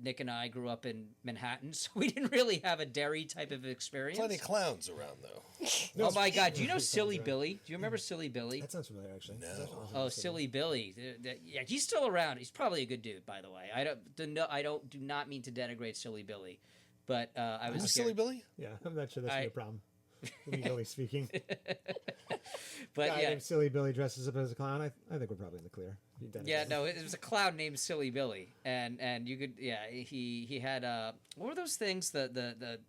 Nick and I grew up in Manhattan, so we didn't really have a Derry type of experience. Plenty of clowns around, though. Oh my God! Do you know Silly Billy? Do you remember Silly Billy? That sounds familiar, actually. No. Oh, Silly Billy. Yeah, he's still around. He's probably a good dude, by the way. Do not mean to denigrate Silly Billy, but I was Who's scared. Silly Billy? Yeah, I'm not sure that's no problem. Legally speaking. But Guy yeah, named Silly Billy dresses up as a clown. I think we're probably in the clear. yeah, no, it was a clown named Silly Billy, and you could, he had what were those things, the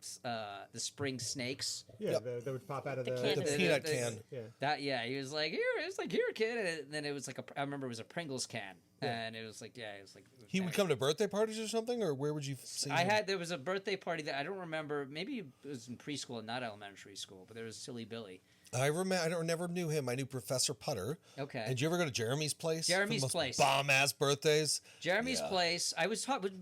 spring snakes? Yeah, that would pop out of the peanut can. Yeah. He was like, here, kid, and then it was like I remember it was a Pringles can, and it was like, He would come to birthday parties or something, or where would you see him? There was a birthday party that I don't remember. Maybe it was in preschool and not elementary school, but there was Silly Billy. I never knew him. I knew Professor Putter. Okay. And did you ever go to Jeremy's Place? Jeremy's Place. Bomb ass birthdays. Jeremy's Place.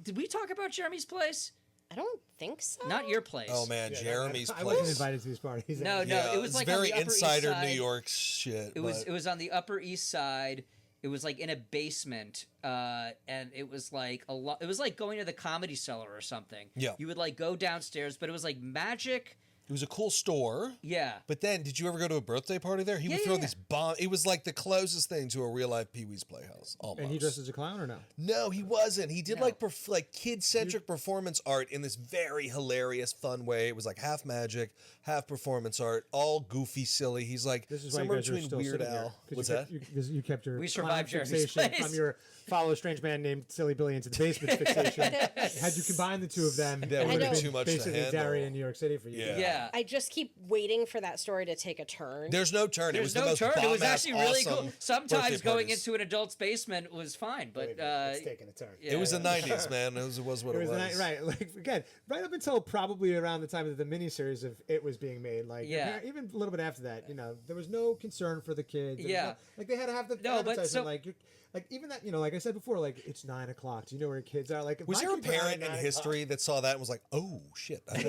Did we talk about Jeremy's Place? I don't think so. Not your place. Oh man, Jeremy's I Place. wasn't invited to these parties. No, Yeah, it was it's like very on the Upper East insider Side. New York shit. It was on the Upper East Side. It was like in a basement, and it was like a lot. It was like going to the Comedy Cellar or something. Yeah. You would like go downstairs, but it was like magic. It was a cool store. Yeah. But then, did you ever go to a birthday party there? He would throw these bombs. It was like the closest thing to a real life Pee Wee's Playhouse. Almost. And he dressed as a clown or no? No, he wasn't. He did No. like kid-centric performance art in this very hilarious, fun way. It was like half magic, half performance art, all goofy, silly. He's like This is why you somewhere guys are between still Weird sitting here. Al. 'Cause What's you that? Kept, you kept your We clown survived Jeremy's fixation Place. from your follow a strange man named Silly Billy into the basement fixation. Had you combined the two of them, That it would've would have been been too much to basically handle. Derry in New York City for you. Yeah. Yeah. I just keep waiting for that story to take a turn. There's no turn. There's it was no the most turn. It was bomb-ass, actually really awesome cool. Sometimes birthday going parties. into an adult's basement was fine, but It's taking a turn. yeah. It was the 90s, man. It was what it was. the night, right? Like again, right up until probably around the time that the miniseries of It was being made. Like even a little bit after that, there was no concern for the kids. There was Yeah. like they had to have the No, but advertisement. so- Like even that, like I said before, like it's 9 o'clock. Do you know where your kids are? Like Was my there a kids are at parent in 9 history that saw that and was like, "Oh shit, I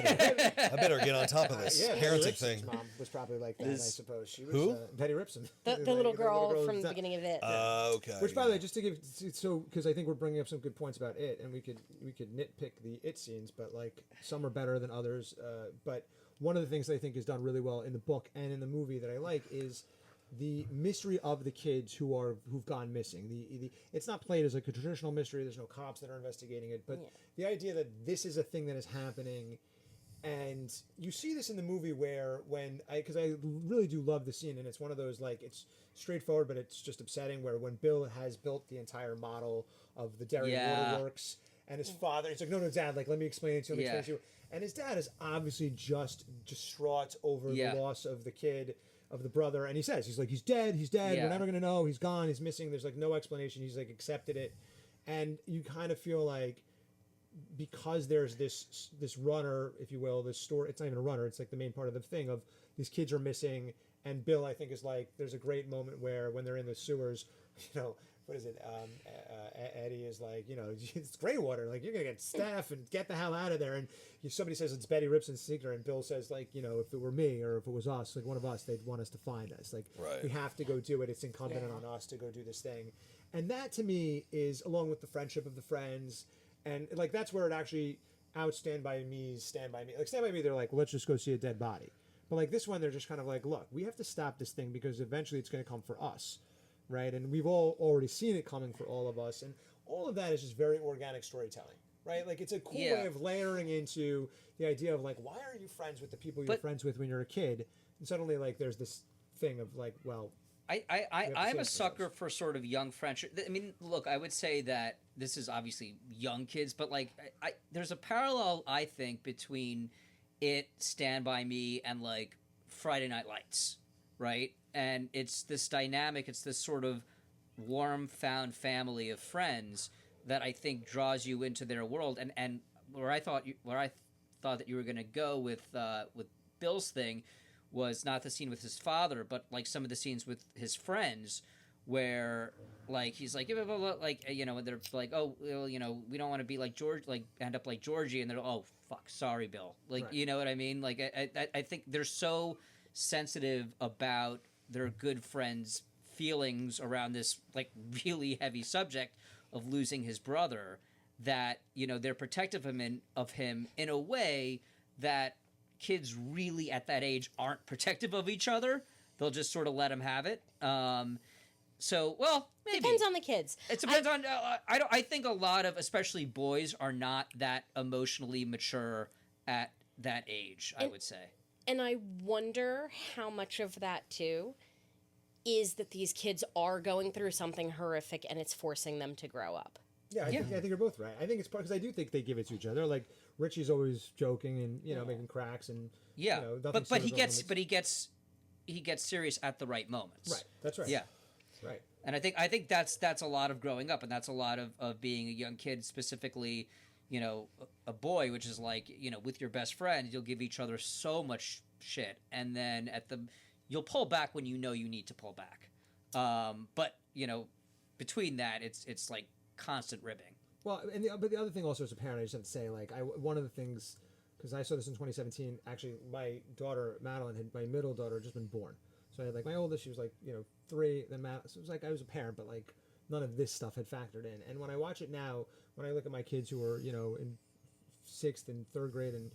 better get on top of this Yeah, parenting Betty thing"? Ripson's mom was probably like that. I suppose she was. Who? Betty Ripson. The little girl from the beginning of it. Okay. Which, by the way, just to give because I think we're bringing up some good points about it, and we could nitpick the it scenes, but like some are better than others. But one of the things that I think is done really well in the book and in the movie that I like is the mystery of the kids who've gone missing. The it's not played as like a traditional mystery. There's no cops that are investigating it, but the idea that this is a thing that is happening. And you see this in the movie where because I really do love the scene, and it's one of those like it's straightforward, but it's just upsetting. Where when Bill has built the entire model of the Derry Waterworks, and his father, it's like no, Dad, like let me explain it to him. Explain it to you. And his dad is obviously just distraught over the loss of the kid, of the brother, and he's like he's dead. We're never gonna know. He's gone. He's missing. There's like no explanation. He's like accepted it, and you kind of feel like, because there's this runner, if you will, this story. It's not even a runner. It's like the main part of the thing of these kids are missing, and Bill, I think, is like there's a great moment where when they're in the sewers, what is it? Eddie is like, it's gray water. Like you're gonna get staff and get the hell out of there. And somebody says it's Betty Ripson's secret, and Bill says like, if it were me or if it was us, like one of us, they'd want us to find us. Like we have to go do it. It's incumbent on us to go do this thing. And that to me is, along with the friendship of the friends, And like that's where it actually out Stand By Me's Stand By Me. Like Stand By Me, they're like, let's just go see a dead body. But like this one, they're just kind of like, look, we have to stop this thing because eventually it's going to come for us, right? And we've all already seen it coming for all of us, and all of that is just very organic storytelling, right? Like it's a cool way of layering into the idea of like, why are you friends with the people you're friends with when you're a kid? And suddenly like there's this thing of like, well, I'm a sucker for sort of young friendship. I mean, look, I would say that this is obviously young kids, but like, there's a parallel I think between it, Stand By Me, and like Friday Night Lights, right? And it's this dynamic. It's this sort of warm found family of friends that I think draws you into their world. And where I thought that you were going to go with Bill's thing was not the scene with his father, but like some of the scenes with his friends, where like he's like, blah, blah, blah, like, you know, and they're like, oh, well, you know, we don't want to be like George, like end up like Georgie, and they're, oh fuck, sorry, Bill, like, you know what I mean? Like I think they're so sensitive about their good friends' feelings around this like really heavy subject of losing his brother, that, you know, they're protective of him in a way that kids really at that age aren't protective of each other. They'll just sort of let him have it. So, well, maybe depends on the kids. It depends on. I think a lot of, especially boys, are not that emotionally mature at that age. I would say. And I wonder how much of that too is that these kids are going through something horrific and it's forcing them to grow up. Yeah, I think you're both right. I think it's part because I do think they give it to each other. Like Richie's always joking and making cracks and you know, but he gets serious at the right moments. Right, that's right. Yeah, right. And I think that's a lot of growing up, and that's a lot of being a young kid, specifically, you know, a boy, which is like, you know, with your best friend, you'll give each other so much shit, and then you'll pull back when you know you need to pull back. But you know, between that, it's like constant ribbing. Well, but the other thing also as a parent, I just have to say, like, one of the things, because I saw this in 2017, actually, my daughter, Madeline, my middle daughter, had just been born. So I had, like, my oldest, she was, like, you know, 3, then Madeline, so it was like I was a parent, but, like, none of this stuff had factored in. And when I watch it now, when I look at my kids who are, you know, in 6th and 3rd grade, and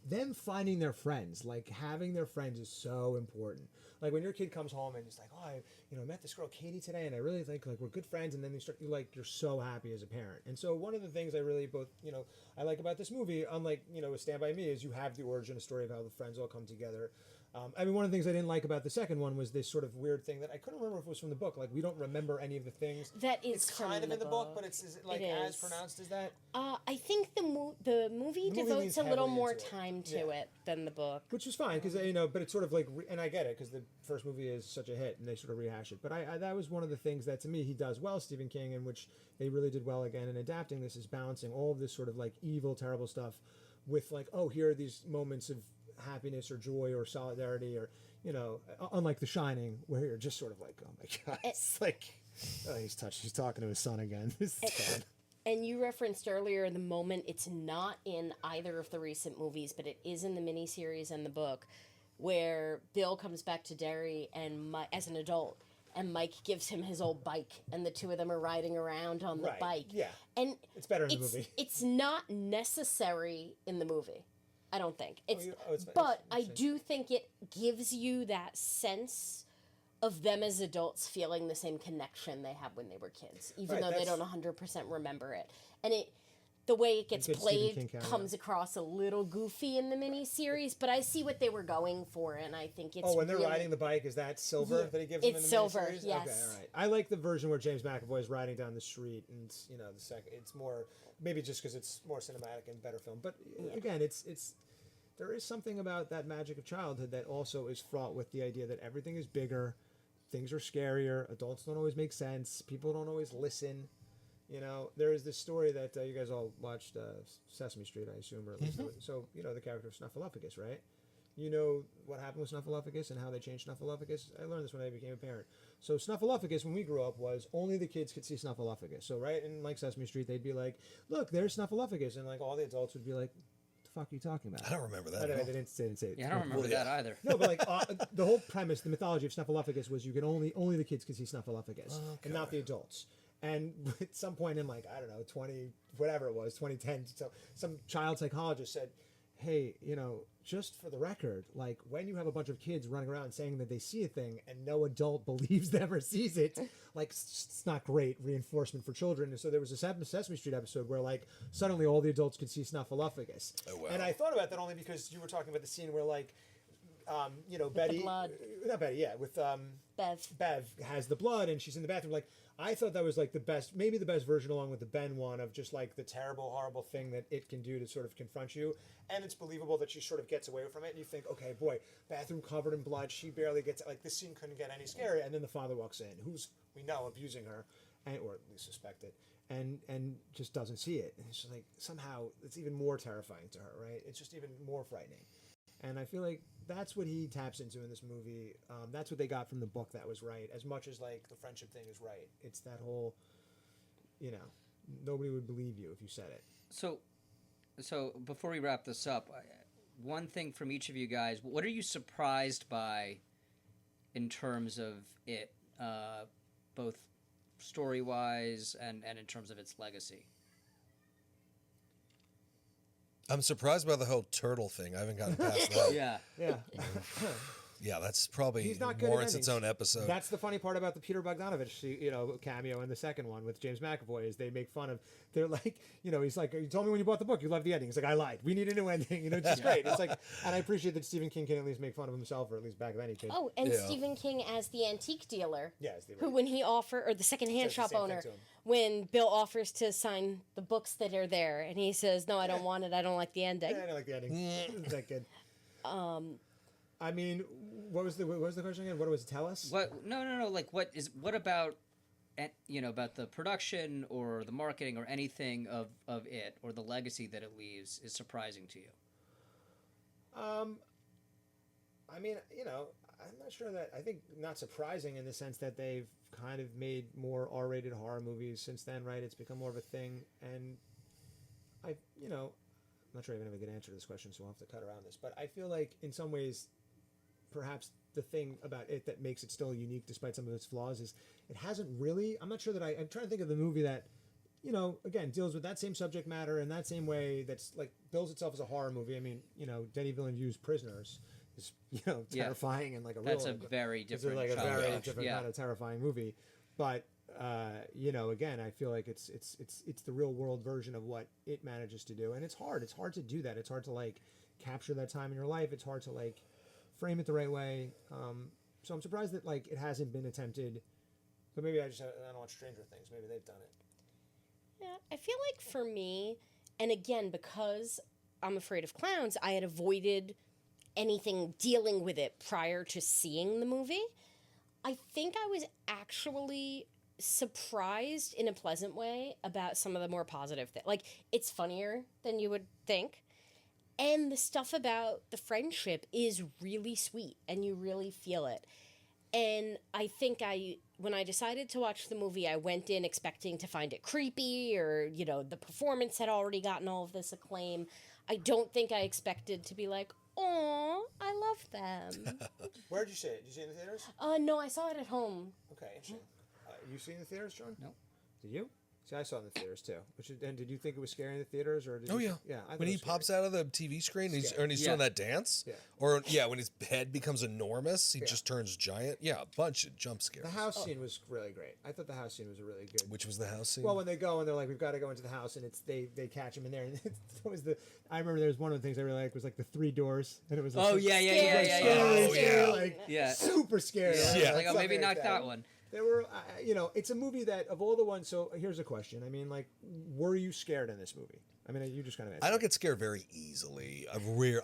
them finding their friends, like having their friends is so important. Like when your kid comes home and it's like, oh, I met this girl Katie today, and I really think like we're good friends, and then you're so happy as a parent. And so one of the things I really I like about this movie, unlike Stand By Me, is you have the origin story of how the friends all come together. I mean, one of the things I didn't like about the second one was this sort of weird thing that I couldn't remember if it was from the book. Like, we don't remember any of the things. That is it's kind of in the book, but is it like as pronounced as that? I think the movie devotes a little more time to it than the book. Which is fine, because, but it's sort of like, and I get it, because the first movie is such a hit, and they sort of rehash it. But that was one of the things that, to me, he does well, Stephen King, and which they really did well again in adapting this, is balancing all of this sort of like evil, terrible stuff with like, oh, here are these moments of happiness or joy or solidarity, or unlike The Shining, where you're just sort of like, oh my god, it's like, oh, he's talking to his son again. This is bad. And you referenced earlier the moment, it's not in either of the recent movies, but it is in the miniseries and the book, where Bill comes back to Derry and as an adult, and Mike gives him his old bike, and the two of them are riding around on the bike. Yeah, and it's better in the movie. It's not necessary in the movie, I don't think. I do think it gives you that sense of them as adults feeling the same connection they have when they were kids, even though they don't 100% remember it. And the way it gets played comes across a little goofy in the miniseries, but I see what they were going for, and I think it's when they're riding the bike, is that Silver that he gives them in the miniseries? It's Silver, yes. Okay, all right. I like the version where James McAvoy is riding down the street, and, the second, it's more, maybe just because it's more cinematic and better film, but again, it's there is something about that magic of childhood that also is fraught with the idea that everything is bigger, things are scarier, adults don't always make sense, people don't always listen. There is this story that you guys all watched Sesame Street, I assume, or at least so the character of Snuffleupagus, right? You know what happened with Snuffleupagus and how they changed Snuffleupagus? I learned this when I became a parent. So Snuffleupagus, when we grew up, was only the kids could see Snuffleupagus. So right in like Sesame Street, they'd be like, "Look, there's Snuffleupagus," and like all the adults would be like, fuck are you talking about? I don't remember that. I didn't say it. Yeah, I don't remember that either. No, but like the whole premise, the mythology of Snuffleupagus was you could only the kids could see Snuffleupagus and not the adults. And at some point in, like, I don't know, 20, whatever it was, 2010, so some child psychologist said, hey, just for the record, like, when you have a bunch of kids running around saying that they see a thing and no adult believes them or sees it, like, it's not great reinforcement for children. And so there was a Sesame Street episode where, like, suddenly all the adults could see Snuffleupagus. Oh, wow. And I thought about that only because you were talking about the scene where, like, Betty, the blood. not Betty, yeah, with Bev has the blood and she's in the bathroom. Like, I thought that was like the best, maybe the best version, along with the Ben one, of just like the terrible, horrible thing that it can do to sort of confront you. And it's believable that she sort of gets away from it. And you think, okay, boy, bathroom covered in blood. She barely gets, like, this scene couldn't get any scarier. And then the father walks in, who's, we know, abusing her, or at least suspect it, and just doesn't see it. And it's just like, somehow it's even more terrifying to her, right? It's just even more frightening. And I feel like that's what he taps into in this movie. That's what they got from the book that was right, as much as, like, the friendship thing is right. It's that whole, nobody would believe you if you said it. So before we wrap this up, one thing from each of you guys, what are you surprised by in terms of it, both story-wise and in terms of its legacy? I'm surprised by the whole turtle thing. I haven't gotten past that. Yeah. Yeah, that's probably He's not good at warrants its endings. own episode. That's the funny part about the Peter Bogdanovich, cameo in the second one with James McAvoy, is they make fun of. They're like, he's like, you told me when you bought the book you loved the ending. He's like, I lied. We need a new ending. It's just great. It's like, and I appreciate that Stephen King can at least make fun of himself, or at least back then he could. Oh, and Yeah. Stephen King as the antique dealer. Yeah, as the Who, when he or the secondhand Says the shop same thing owner, to him. when Bill offers to sign the books that are there, and he says, "No, I don't want it. I don't like the ending." Yeah, I like the ending. Is that good? I mean, what was the question again? What was it? Tell us. What? No. Like, what about, about the production or the marketing or anything of it, or the legacy that it leaves, is surprising to you? I mean, I'm not sure that. I think not surprising in the sense that they've kind of made more R-rated horror movies since then, right? It's become more of a thing, and I'm not sure I even have a good answer to this question, so we'll have to cut around this. But I feel like in some ways, perhaps the thing about it that makes it still unique despite some of its flaws is it hasn't really. I'm not sure that I'm trying to think of the movie that, again, deals with that same subject matter in that same way, that's like bills itself as a horror movie. I mean, Denis Villeneuve's Prisoners is, terrifying and like a That's real, a very it's different. like a genre. very different Yeah. kind of terrifying movie. But again, I feel like it's the real world version of what it manages to do, and it's hard. It's hard to do that. It's hard to, like, capture that time in your life. It's hard to, like, frame it the right way. So I'm surprised that, like, it hasn't been attempted. But maybe I don't watch Stranger Things. Maybe they've done it. Yeah, I feel like for me, and again, because I'm afraid of clowns, I had avoided anything dealing with it prior to seeing the movie. I think I was actually surprised in a pleasant way about some of the more positive things. Like, it's funnier than you would think. And the stuff about the friendship is really sweet, and you really feel it. And I think when I decided to watch the movie, I went in expecting to find it creepy, or, the performance had already gotten all of this acclaim. I don't think I expected to be like, "Aw, I love them." Where did you see it? Did you see it in the theaters? No, I saw it at home. Okay, interesting. You see it in the theaters, John? No. Did you? See, I saw it in the theaters too. And did you think it was scary in the theaters, or did Oh, you, yeah. yeah? I thought When it he was scary. pops out of the TV screen and he's Yeah. doing that dance, Yeah. or when his head becomes enormous, he just turns giant. Yeah, a bunch of jump scares. The house scene was really great. I thought the house scene was a really good. Which was the house scene? Well, when they go and they're like, we've got to go into the house, and it's they catch him in there, and it was I remember there was one of the things I really liked was like the 3 doors, and it was like, Oh yeah. Oh, yeah. like Yeah. super scary. Yeah. Yeah. Like, oh, maybe Something knock like that one. There were, it's a movie that of all the ones. So here's a question. I mean, like, were you scared in this movie? I mean, you just kind of. I don't get scared very easily.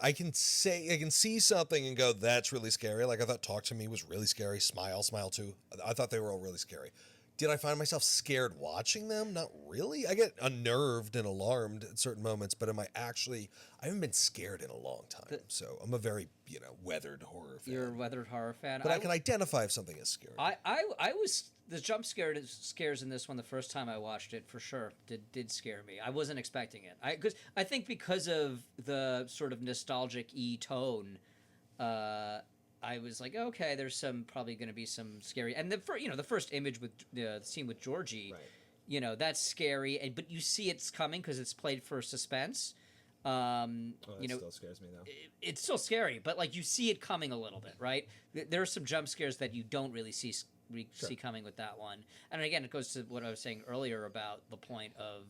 I can see something and go, that's really scary. Like, I thought Talk to Me was really scary. Smile too. I thought they were all really scary. Did I find myself scared watching them? Not really. I get unnerved and alarmed at certain moments, but I haven't been scared in a long time. So I'm a very, weathered horror fan. You're a weathered horror fan. But I can identify if something is scary. I was the jump scares in this one the first time I watched it, for sure, did scare me. I wasn't expecting it. I think because of the sort of nostalgic-y tone, I was like, okay, there's probably going to be some scary. And the first image with the scene with Georgie, Right. that's scary, but you see it's coming because it's played for suspense. Still scares me though. It's still scary, but like you see it coming a little bit, right? There are some jump scares that you don't really see coming with that one. And again, it goes to what I was saying earlier about the point of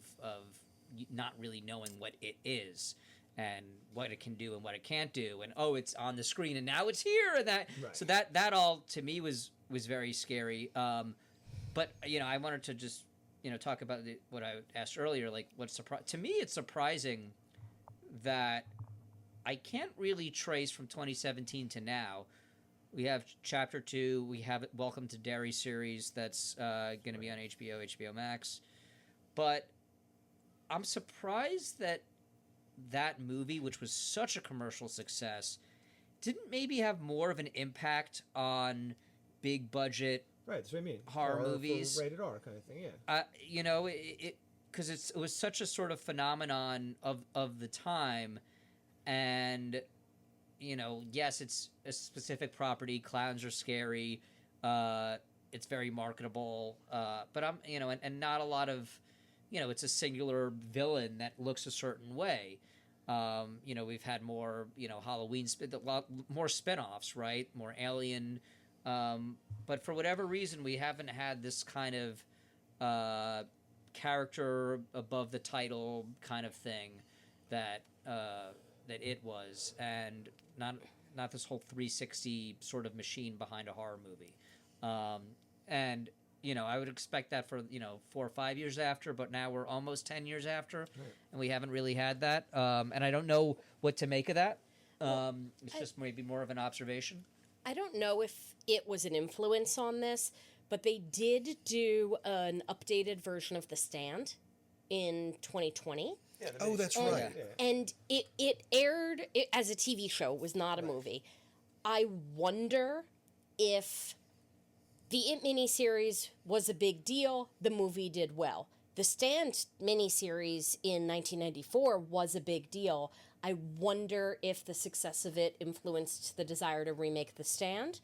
not really knowing what it is and what it can do and what it can't do, and it's on the screen and now it's here, and that Right. So that all to me was very scary. But I wanted to just talk about what I asked earlier, like to me it's surprising that I can't really trace from 2017 to now. We have Chapter 2. We have Welcome to Derry series that's going to be on HBO Max. But I'm surprised that movie, which was such a commercial success, didn't maybe have more of an impact on big budget Right, that's what I mean. horror movies. Rated R kind of thing, yeah. Because it was such a sort of phenomenon of the time, and yes, it's a specific property. Clowns are scary. It's very marketable. But and not a lot of, it's a singular villain that looks a certain way. We've had more, Halloween, more spinoffs, right? More Alien. But for whatever reason, we haven't had this kind of character above the title kind of thing that it was, and not this whole 360 sort of machine behind a horror movie. And I would expect that for 4 or 5 years after, but now we're almost 10 years after, right. And we haven't really had that. And I don't know what to make of that. It's just maybe more of an observation. I don't know if it was an influence on this, but they did do an updated version of The Stand in 2020. Yeah, that's right. And it aired as a TV show. It was not a movie. I wonder if the It miniseries was a big deal. The movie did well. The Stand miniseries in 1994 was a big deal. I wonder if the success of it influenced the desire to remake The Stand.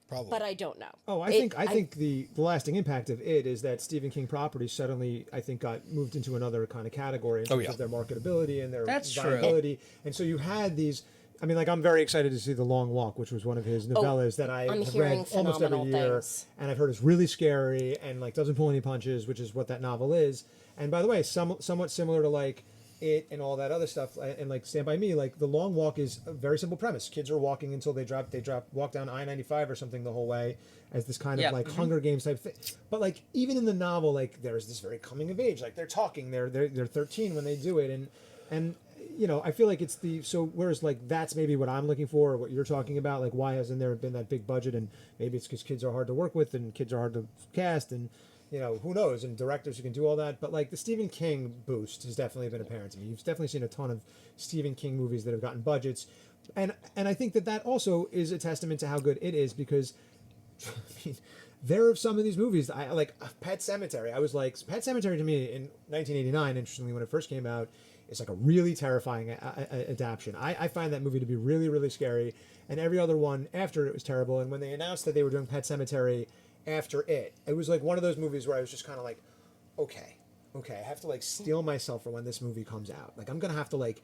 Probably. But I don't know. Oh, I think the lasting impact of it is that Stephen King properties suddenly, I think, got moved into another kind of category in terms of their marketability and their viability. True. And so you had these. I mean, like, I'm very excited to see The Long Walk, which was one of his novellas that I have read almost every year, and I've heard it's really scary and like doesn't pull any punches, which is what that novel is. And by the way, somewhat similar to like It and all that other stuff, and like Stand By Me, like The Long Walk is a very simple premise. Kids are walking until they walk down I-95 or something the whole way as this kind of like Hunger Games type thing. But like even in the novel, like there's this very coming of age, like they're talking, they're 13 when they do it, and I feel like it's whereas like that's maybe what I'm looking for, or what you're talking about, like why hasn't there been that big budget, and maybe it's because kids are hard to work with and kids are hard to cast, and who knows, and directors who can do all that. But like the Stephen King boost has definitely been apparent to me. You've definitely seen a ton of Stephen King movies that have gotten budgets, and I think that also is a testament to how good it is, because I mean, there are some of these movies I like. Pet Sematary. I was like, Pet Sematary to me in 1989, interestingly, when it first came out, is like a really terrifying adaptation. I find that movie to be really, really scary, and every other one after it was terrible. And when they announced that they were doing Pet Sematary after it was like one of those movies where I was just kind of like, okay, I have to like steel myself for when this movie comes out. Like I'm gonna have to like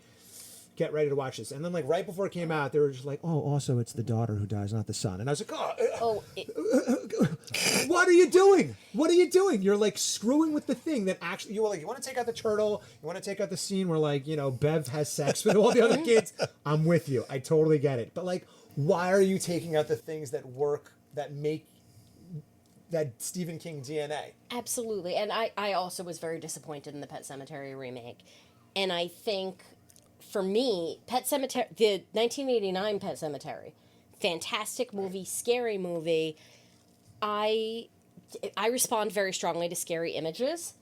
get ready to watch this. And then like right before it came out, they were just like, oh, also it's the daughter who dies, not the son. And I was like, what are you doing? What are you doing? You're like screwing with the thing that actually, you want to take out the turtle, you want to take out the scene where like, Bev has sex with all the other kids. I'm with you. I totally get it. But like, why are you taking out the things that work, that make that Stephen King DNA? Absolutely. And I also was very disappointed in the Pet Sematary remake. And I think for me, Pet Sematary, the 1989 Pet Sematary, fantastic movie, scary movie. I respond very strongly to scary images.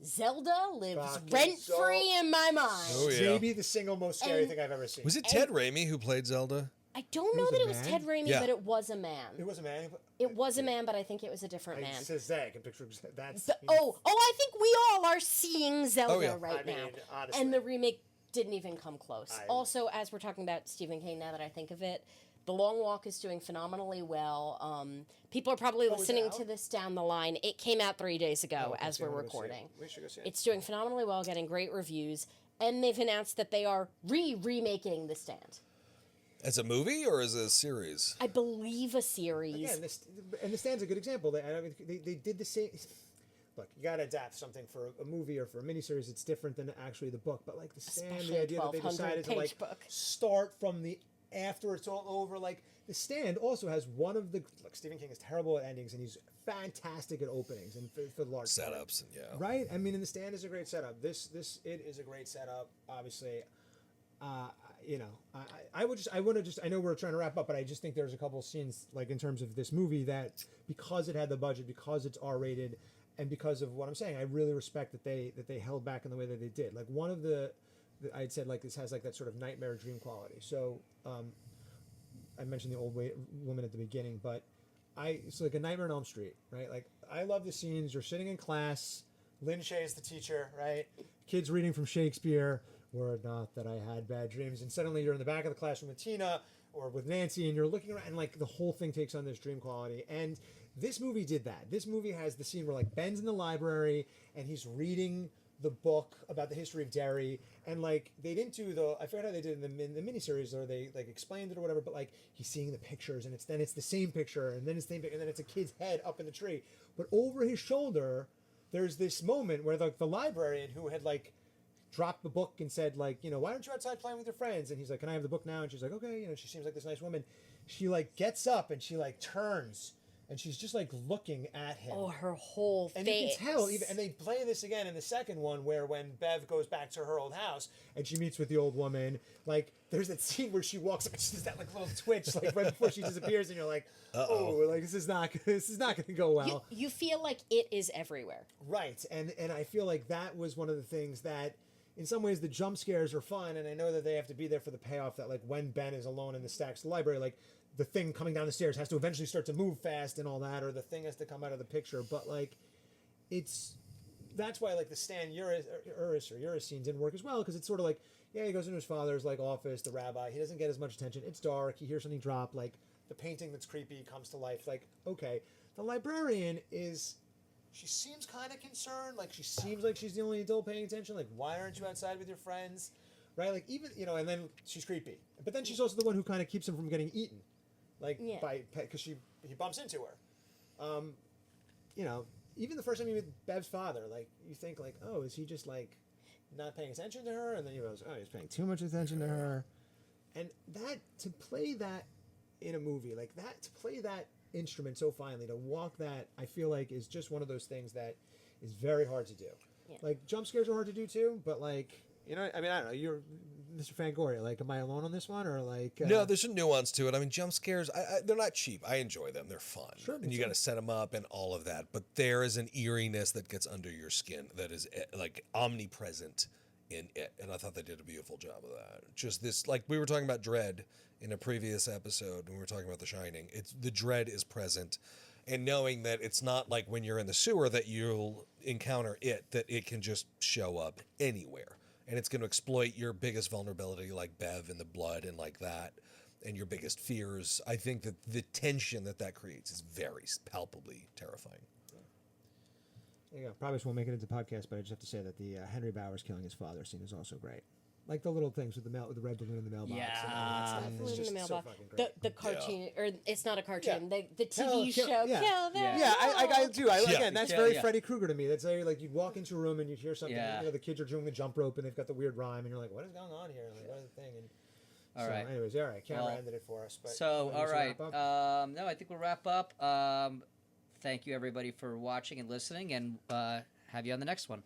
Zelda lives rent-free in my mind. Oh, yeah. Maybe the single most scary thing I've ever seen. Was it Ted Raimi who played Zelda? I don't know that it was Ted Raimi, but it was a man. It was a man? It was a man, but I think it was a different man. It says that. I can picture that's... I think we all are seeing Zelda right now. Honestly. And the remake didn't even come close. Also, as we're talking about Stephen King, now that I think of it, The Long Walk is doing phenomenally well. People are probably is it listening out? to this down the line. It came out 3 days ago okay, as so we're I'm gonna go see it. recording. We should go see it. It's doing phenomenally well, getting great reviews, and they've announced that they are remaking The Stand. As a movie or as a series? I believe a series. Again, The Stand's a good example. They did the same. Look, you gotta adapt something for a movie or for a miniseries. It's different than actually the book. But like The Stand, Especially the a idea that they decided to 1200-page like book. start from the after it's all over. Like The Stand also has one of the look. Stephen King is terrible at endings, and he's fantastic at openings and for the large part. Setups and Right. I mean, and The Stand is a great setup. It is a great setup. Obviously. You know, I know we're trying to wrap up, but I just think there's a couple of scenes, like in terms of this movie, that because it had the budget, because it's R-rated, and because of what I'm saying, I really respect that they held back in the way that they did. Like one of I'd said like this has like that sort of nightmare dream quality. So I mentioned the old woman at the beginning, but it's like a Nightmare on Elm Street, right? Like I love the scenes. You're sitting in class, Lin Shaye is the teacher, right? Kids reading from Shakespeare. Were it not that I had bad dreams, and suddenly you're in the back of the classroom with Tina or with Nancy, and you're looking around, and like the whole thing takes on this dream quality. And this movie did that. This movie has the scene where like Ben's in the library and he's reading the book about the history of Derry, and like they didn't do I forgot how they did in the miniseries, or they like explained it or whatever. But like he's seeing the pictures, and it's the same picture, and then it's the same, and then it's a kid's head up in the tree, but over his shoulder, there's this moment where the librarian who had like dropped the book and said like, you know, why aren't you outside playing with your friends? And he's like, can I have the book now? And she's like, okay. You know, she seems like this nice woman. She like gets up and she like turns and she's just like looking at him. Oh, her whole and face. you can tell, and they play this again in the second one where when Bev goes back to her old house and she meets with the old woman, like there's that scene where she walks up and she does that like little twitch like right before she disappears, and you're like, oh, like this is not going to go well. You feel like it is everywhere. Right, and I feel like that was one of the things that, in some ways, the jump scares are fun, and I know that they have to be there for the payoff that, like, when Ben is alone in the Stax library, like, the thing coming down the stairs has to eventually start to move fast and all that, or the thing has to come out of the picture. But, like, that's why, like, the Stan Uris scene didn't work as well, because it's sort of like, yeah, he goes into his father's, like, office, the rabbi, he doesn't get as much attention, it's dark, he hears something drop, like, the painting that's creepy comes to life, like, okay. The librarian she seems kind of concerned. Like, she seems like she's the only adult paying attention. Like, why aren't you outside with your friends? Right? Like, even, you know, and then she's creepy. But then she's also the one who kind of keeps him from getting eaten. Like, because he bumps into her. You know, even the first time you meet Bev's father, like, you think, like, oh, is he just, like, not paying attention to her? And then you realize, oh, he's paying too much attention to her. And to play that in a movie, like that, to play that instrument so finely, to walk that, I feel like is just one of those things that is very hard to do. Yeah. Like jump scares are hard to do too, but like, you know, I mean, I don't know, you're Mr. Fangoria, like, am I alone on this one, or like No, there's a nuance to it. I mean, jump scares, they're not cheap. I enjoy them. They're fun. Sure, and you got to set them up and all of that. But there is an eeriness that gets under your skin that is like omnipresent in it. And I thought they did a beautiful job of that. Just this, like we were talking about dread in a previous episode when we were talking about The Shining. The dread is present. And knowing that it's not like when you're in the sewer that you'll encounter that it can just show up anywhere. And it's going to exploit your biggest vulnerability, like Bev and the blood and like that, and your biggest fears. I think that the tension that creates is very palpably terrifying. There you go. Probably won't make it into the podcast, but I just have to say that the Henry Bowers killing his father scene is also great. Like the little things with the red balloon in the mailbox. Yeah. And all that stuff. It's In just the so mailbox. fucking great. The cartoon, or it's not a cartoon, Yeah. the TV show, yeah. Kill Them Yeah, I All. do. Yeah. Again, that's Yeah, very yeah. Freddy Krueger to me. That's like you'd walk into a room and you'd hear something. Yeah. You know, the kids are doing the jump rope and they've got the weird rhyme, and you're like, what is going on here? Like, what is the thing? And All so, right. Anyways, all right. Camera Well, ended it for us. But So, all wanna right. wrap up? No, I think we'll wrap up. Thank you, everybody, for watching and listening, and have you on the next one.